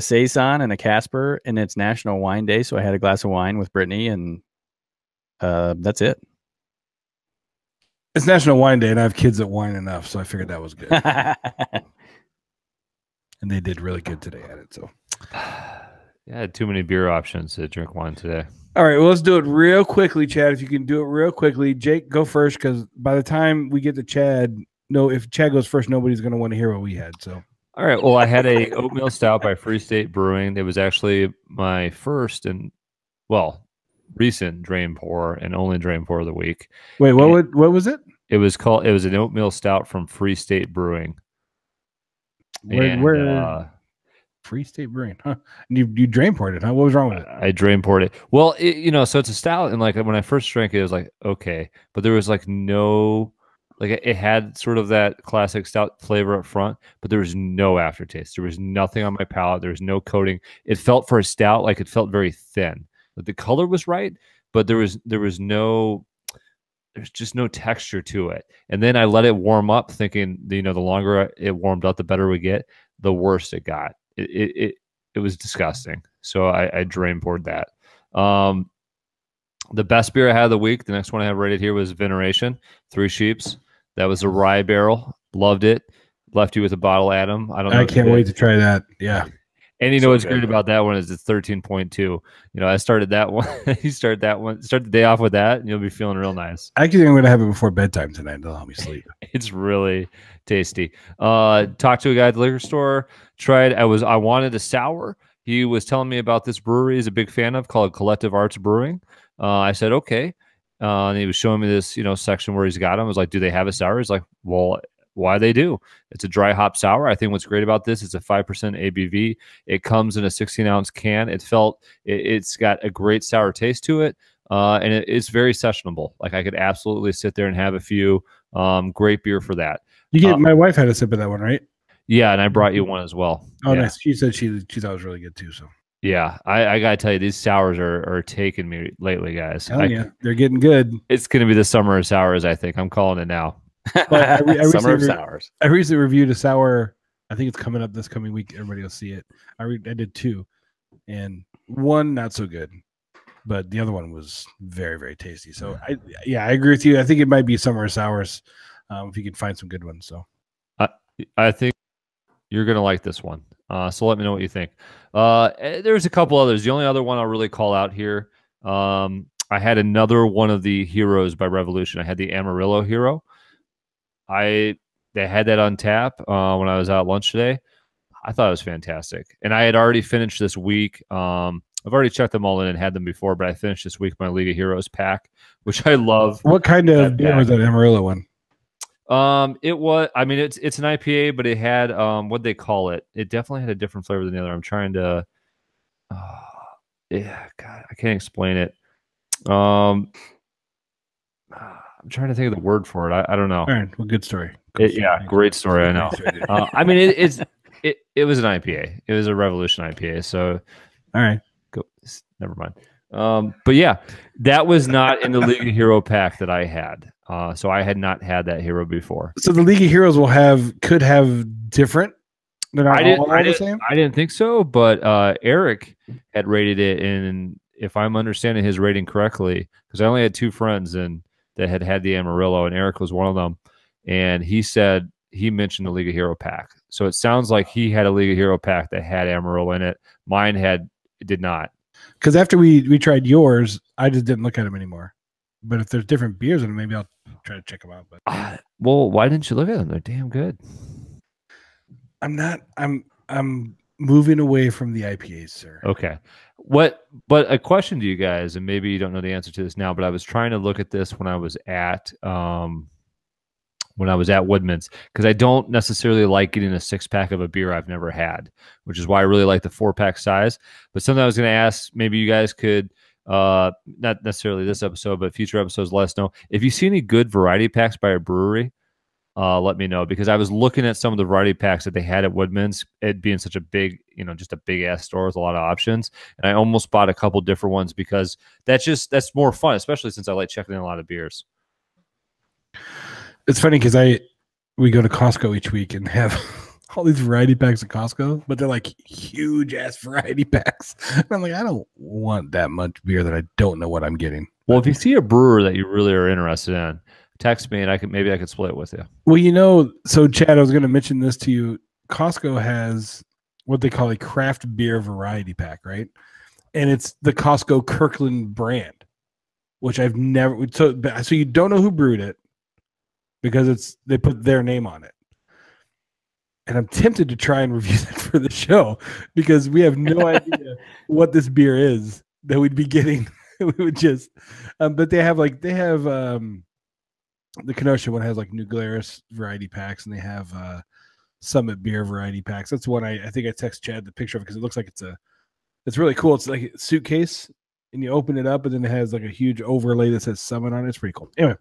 Saison and a Casper, and it's National Wine Day, so I had a glass of wine with Brittany, and that's it. It's National Wine Day, and I have kids that wine enough, so I figured that was good. And they did really good today at it. So, yeah, I had too many beer options to drink wine today. All right, well, let's do it real quickly, Chad. If you can do it real quickly, Jake, go first, because by the time we get to Chad, if Chad goes first, nobody's going to want to hear what we had. So. All right. Well, I had a oatmeal stout by Free State Brewing. It was actually my first and recent drain pour and only drain pour of the week. Wait, what was it? It was an oatmeal stout from Free State Brewing. Where Free State Brewing, huh? And you drain poured it, huh? What was wrong with it? I drain poured it. Well, so it's a stout, and like when I first drank it, it was like okay, but there was like no. Like it had sort of that classic stout flavor up front, but there was no aftertaste. There was nothing on my palate. There was no coating. It felt for a stout like it felt very thin. Like the color was right, but there was no there's just no texture to it. And then I let it warm up, thinking, the longer it warmed up, the better we get. The worse it got. It was disgusting. So I drain poured that. The best beer I had of the week, the next one I have rated here, was Veneration, Three Sheeps. That was a rye barrel. Loved it. Left you with a bottle, Adam. I can't wait to try that. Yeah. And you know what's great about that one is it's 13.2. I started that one. You start the day off with that, and you'll be feeling real nice. I think I'm going to have it before bedtime tonight. It'll help me sleep. It's really tasty. Talked to a guy at the liquor store. I wanted a sour. He was telling me about this brewery he's a big fan of called Collective Arts Brewing. I said, okay. And he was showing me this, section where he's got them. I was like, do they have a sour? He's like, well, why they do. It's a dry hop sour. I think what's great about this, it's a 5% ABV. It comes in a 16-ounce can. It's got a great sour taste to it. And it's very sessionable. Like I could absolutely sit there and have a few. Great beer for that. My wife had a sip of that one, right? Yeah, and I brought you one as well. Oh, yeah. Nice. She said she thought it was really good too. So yeah, I gotta tell you, these sours are taking me lately, guys. Yeah, they're getting good. It's gonna be the summer of sours. I think I'm calling it now. Summer of sours. I recently reviewed a sour. I think it's coming up this coming week. Everybody will see it. I did 2, and one not so good, but the other one was very, very tasty. So I agree with you. I think it might be summer of sours if you can find some good ones. So I think you're gonna like this one. So let me know what you think. There's a couple others. The only other one I'll really call out here. I had another one of the heroes by Revolution. I had the Amarillo Hero. They had that on tap when I was out at lunch today. I thought it was fantastic. And I had already finished this week. I've already checked them all in and had them before, but I finished this week my League of Heroes pack, which I love. What kind of beer was that Amarillo one? It was, it's an IPA, but it had, what'd they call it? It definitely had a different flavor than the other. I'm trying to, God, I can't explain it. I'm trying to think of the word for it. I don't know. All right. Well, good story. Great story. I know. It was an IPA. It was a Revolution IPA. So, all right. Never mind. But yeah, that was not in the League of Hero pack that I had. So I had not had that hero before. So the League of Heroes could have different. I didn't think so, but Eric had rated it, and if I'm understanding his rating correctly, because I only had 2 friends that had the Amarillo, and Eric was one of them, and he said he mentioned the League of Hero pack. So it sounds like he had a League of Hero pack that had Amarillo in it. Mine did not. Because after we tried yours, I just didn't look at them anymore. But if there's different beers in them, maybe I'll try to check them out. But well, why didn't you look at them? They're damn good. I'm moving away from the IPAs, sir. Okay. But a question to you guys, and maybe you don't know the answer to this now, but I was trying to look at this when I was at Woodman's, because I don't necessarily like getting a 6-pack of a beer I've never had, which is why I really like the 4-pack size. But something I was going to ask, maybe you guys could, not necessarily this episode, but future episodes, let us know. If you see any good variety packs by a brewery, let me know, because I was looking at some of the variety packs that they had at Woodman's, it being such a big, just a big ass store with a lot of options. And I almost bought a couple different ones because that's more fun, especially since I like checking in a lot of beers. It's funny because we go to Costco each week and have all these variety packs at Costco, but they're like huge ass variety packs. And I'm like, I don't want that much beer that I don't know what I'm getting. Well, if you see a brewer that you really are interested in, text me and I could split it with you. Well, so Chad, I was going to mention this to you. Costco has what they call a craft beer variety pack, right? And it's the Costco Kirkland brand, which I've never. So you don't know who brewed it because they put their name on it. And I'm tempted to try and review that for the show because we have no idea what this beer is that we'd be getting. We would just, but they have the Kenosha one has like New Glarus variety packs, and they have Summit beer variety packs. That's one I think I text Chad the picture of because it looks like it's really cool. It's like a suitcase, and you open it up, and then it has like a huge overlay that says Summit on it. It's pretty cool. Anyway,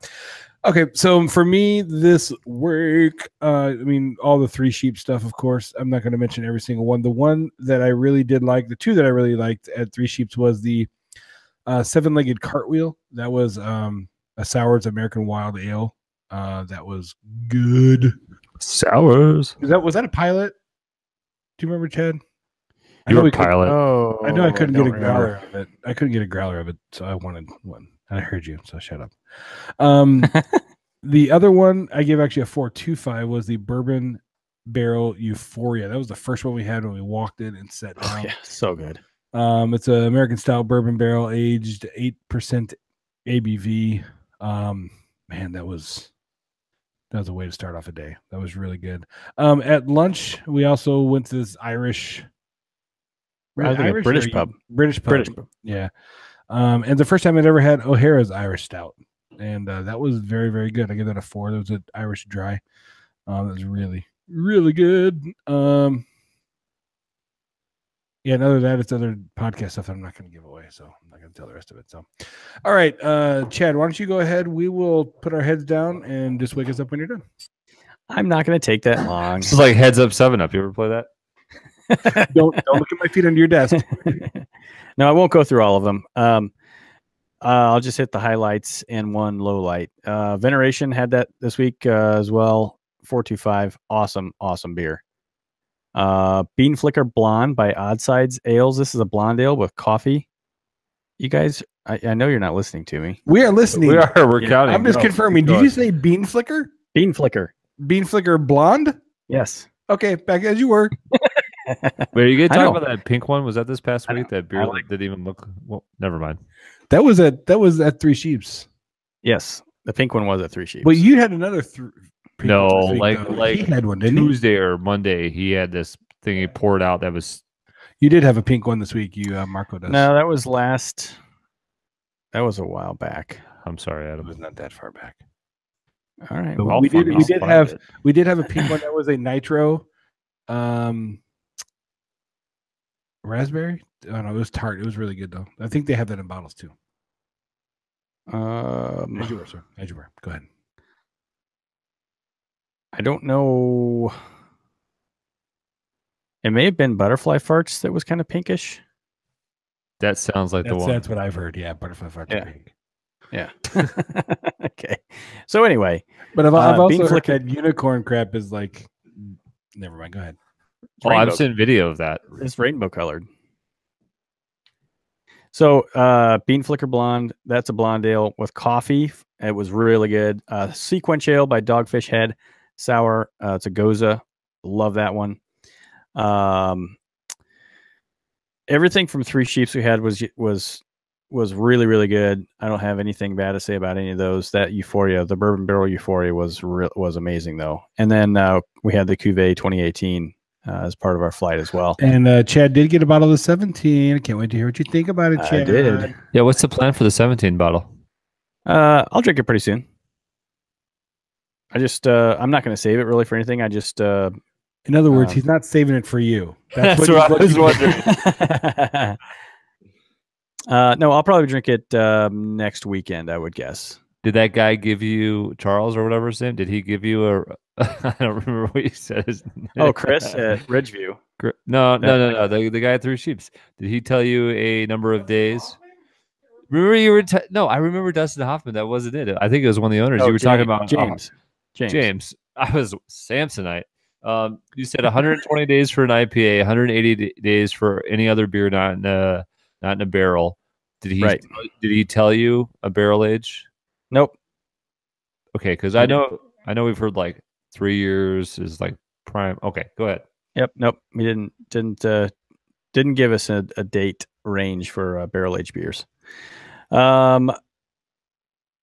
okay, so for me this week, all the Three Sheep stuff, of course. I'm not going to mention every single one. The one that I really did like, the 2 that I really liked at Three Sheeps was the 7-legged cartwheel. That was a Sours American Wild Ale. That was good. Sours. Was that a pilot? Do you remember, Chad? You were a couldn't- pilot. Oh, I know I couldn't get a don't growler remember. of it. I couldn't get a growler of it, so I wanted one. And I heard you, so shut up. The other one I gave actually a 4.25 was the Bourbon Barrel Euphoria. That was the first one we had when we walked in and sat down. Oh, yeah, so good. It's an American style bourbon barrel aged 8% ABV. Man, that was a way to start off a day. That was really good. At lunch, we also went to this Irish. I think a Irish British or pub. British pub. British pub. Yeah. And the first time I'd ever had O'Hara's Irish Stout. And that was very, very good. I give that a 4. That was an Irish dry. That was really, really good. Yeah, and other than that, it's other podcast stuff that I'm not going to give away, so I'm not going to tell the rest of it. So, all right, Chad, why don't you go ahead? We will put our heads down and just wake us up when you're done. I'm not going to take that long. This is like Heads Up 7-Up. You ever play that? Don't look at my feet under your desk. No, I won't go through all of them. I'll just hit the highlights and one low light. Veneration had that this week as well. 4.25. Awesome beer. Bean Flicker Blonde by Oddsides Ales. This is a blonde ale with coffee. You guys, I know you're not listening to me. We are listening. We are. We're counting. I'm just confirming. Did you say Bean Flicker? Bean Flicker. Bean Flicker Blonde? Yes. Okay, back as you were. Wait, are you going to I talk know. about that pink one? Was that this past I week? know. That beer that didn't even look. Well, never mind. That was at Three Sheeps. Yes. The pink one was at Three Sheeps. But you had another No, like like he had one, didn't he? Tuesday or Monday, he had this thing he poured out that was. You did have a pink one this week. You Marco does. No, that was that was a while back. I'm sorry, It Adam. was not that far back. All right. But Well, we did I'll find have it. we did have a pink one that was a nitro raspberry. Oh no, it was tart. It was really good though. I think they have that in bottles too. As you were, sir. As you were. Go ahead. I don't know. It may have been Butterfly Farts that was kind of pinkish. That sounds like the one. That's what I've heard. Yeah, butterfly fart. Yeah. Yeah. Okay. So anyway, But I've Bean also heard Flicker- that unicorn crap is like. Never mind. Go ahead. Oh, I've rainbow. seen video of that. It's rainbow colored. So Bean Flicker Blonde, that's a blonde ale with coffee. It was really good. Sequence Ale by Dogfish Head, sour. It's a Goza. Love that one. Everything from Three Sheeps we had was really, really good. I don't have anything bad to say about any of those. That Euphoria, the Bourbon Barrel Euphoria was amazing though. And then we had the Cuvée 2018 as part of our flight as well. And Chad did get a bottle of 17. I can't wait to hear what you think about it, I Chad. did. Yeah, what's the plan for the 17 bottle? I'll drink it pretty soon. I just I'm not going to save it really for anything. I just In other words, he's not saving it for you. That's what what I was wondering. no, I'll probably drink it next weekend, I would guess. Did that guy give you Charles or whatever his name? Did he give you a? I don't remember what you said. His name. Oh, Chris at Ridgeview. No. The guy at Three Sheeps. Did he tell you a number of days? Remember you were no. I remember Dustin Hoffman. That wasn't it. I think it was one of the owners. Oh, You were talking about James. James. I was Samsonite. You said 120 days for an IPA, 180 days for any other beer not in a barrel. Did he tell you a barrel age? Nope. Okay, because I know we've heard like 3 years is like prime. Okay, go ahead. Yep. Nope. He didn't give us a date range for barrel aged beers.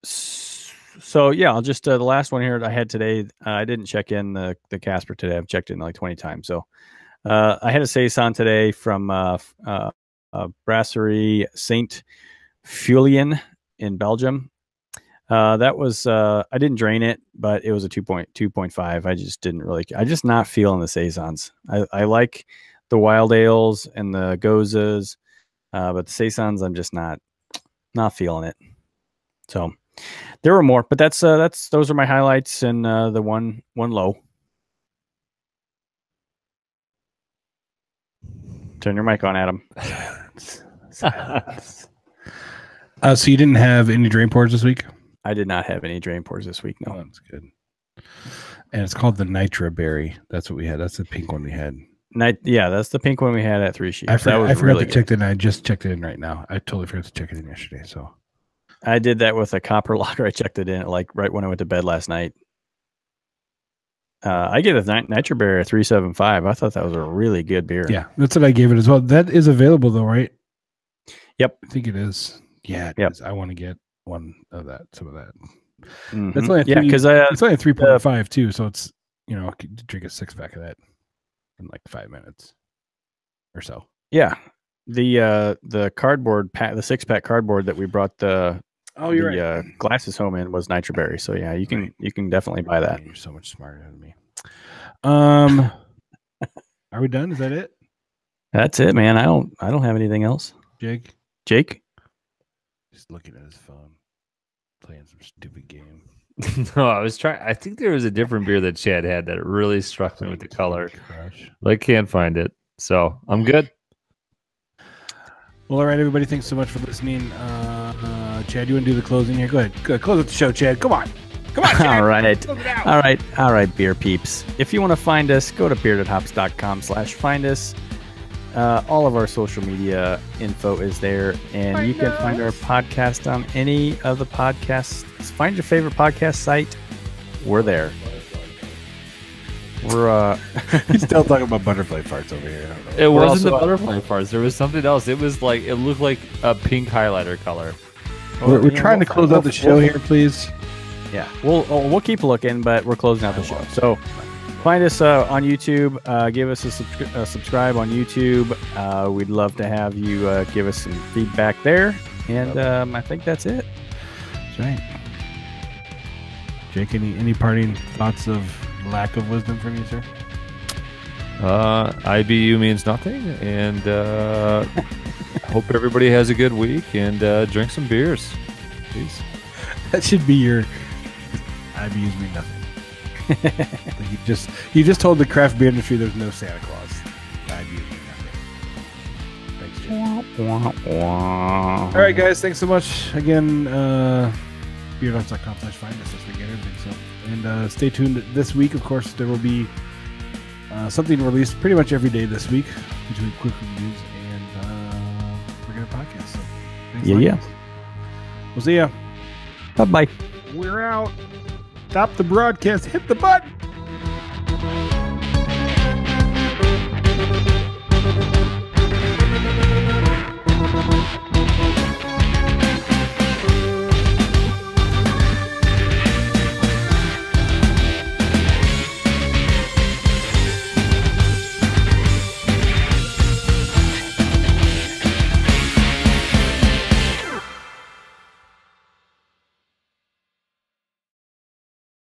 So yeah, I'll just the last one here that I had today. I didn't check in the Casper today. I've checked in like 20 times. So I had a saison today from Brasserie Saint Fulien in Belgium. That was I didn't drain it, but it was a 2.5. I just didn't really. I just not feeling the saisons. I like the wild ales and the gozas, but the saisons I'm just not feeling it. So there were more, but those are my highlights and the one low. Turn your mic on, Adam. So you didn't have any drain pours this week? I did not have any drain pours this week. Oh, No. that's good. And it's called the Nitra Berry. That's what we had. That's the pink one we had. Yeah, that's the pink one we had at Three Sheeps. I That was forgot really to good. check it in. I just checked it in right now. I totally forgot to check it in yesterday. So I did that with a copper lager. I checked it in like right when I went to bed last night. I gave it a Nitro Bear a 3.75. I thought that was a really good beer. yeah, that's what I gave it as well. That is available though, right? Yep. I think it is. Yeah, it Yep. is. I want to get one of that. Some of that. Mhm. That's only a Yeah, because it's only a 3.5 too. So it's I could drink a 6-pack of that in like 5 minutes or so. yeah, the cardboard pack, the 6-pack cardboard that we brought the glasses home in was Nitro Berry. So yeah, you can definitely buy that. Man, you're so much smarter than me. Are we done? Is that it, That's it, man. I don't have anything else. Jake? Jake? Just looking at his phone, playing some stupid game. No, I was trying. I think there was a different beer that Chad had that really struck me with the color. Crush. I can't find it, so I'm good. Well, all right, everybody. Thanks so much for listening. Chad, you want to do the closing here? Go ahead. Close out the show, Chad. Come on. Come on, Chad. All right. Close it out. All right, beer peeps. If you want to find us, go to beardedhops.com/find us. All of our social media info is there, and you can find our podcast on any of the podcasts. Find your favorite podcast site. We're there. We're He's still talking about butterfly farts over here. I don't know. It We're wasn't the also- butterfly parts. There was something else. It was like it looked like a pink highlighter color. We're trying to close out the show here, please. Yeah, we'll keep looking, but we're closing out the show. So find us on YouTube. Give us a subscribe on YouTube. We'd love to have you give us some feedback there. And I think that's it. That's right. Jake, any parting thoughts of lack of wisdom from you, sir? IBU means nothing, and hope everybody has a good week and drink some beers. Please. That should be your IBUs mean nothing. Like you just told the craft beer industry there's no Santa Claus. IBUs mean nothing. Thanks, Jake. All right, guys. Thanks so much again. Beardhops.com/find us as we get everything. So, and stay tuned this week. Of course, there will be something released pretty much every day this week between quick reviews and we're gonna podcast. So, thanks a lot, Yeah. guys. We'll see ya. Bye-bye. We're out. Stop the broadcast. Hit the button.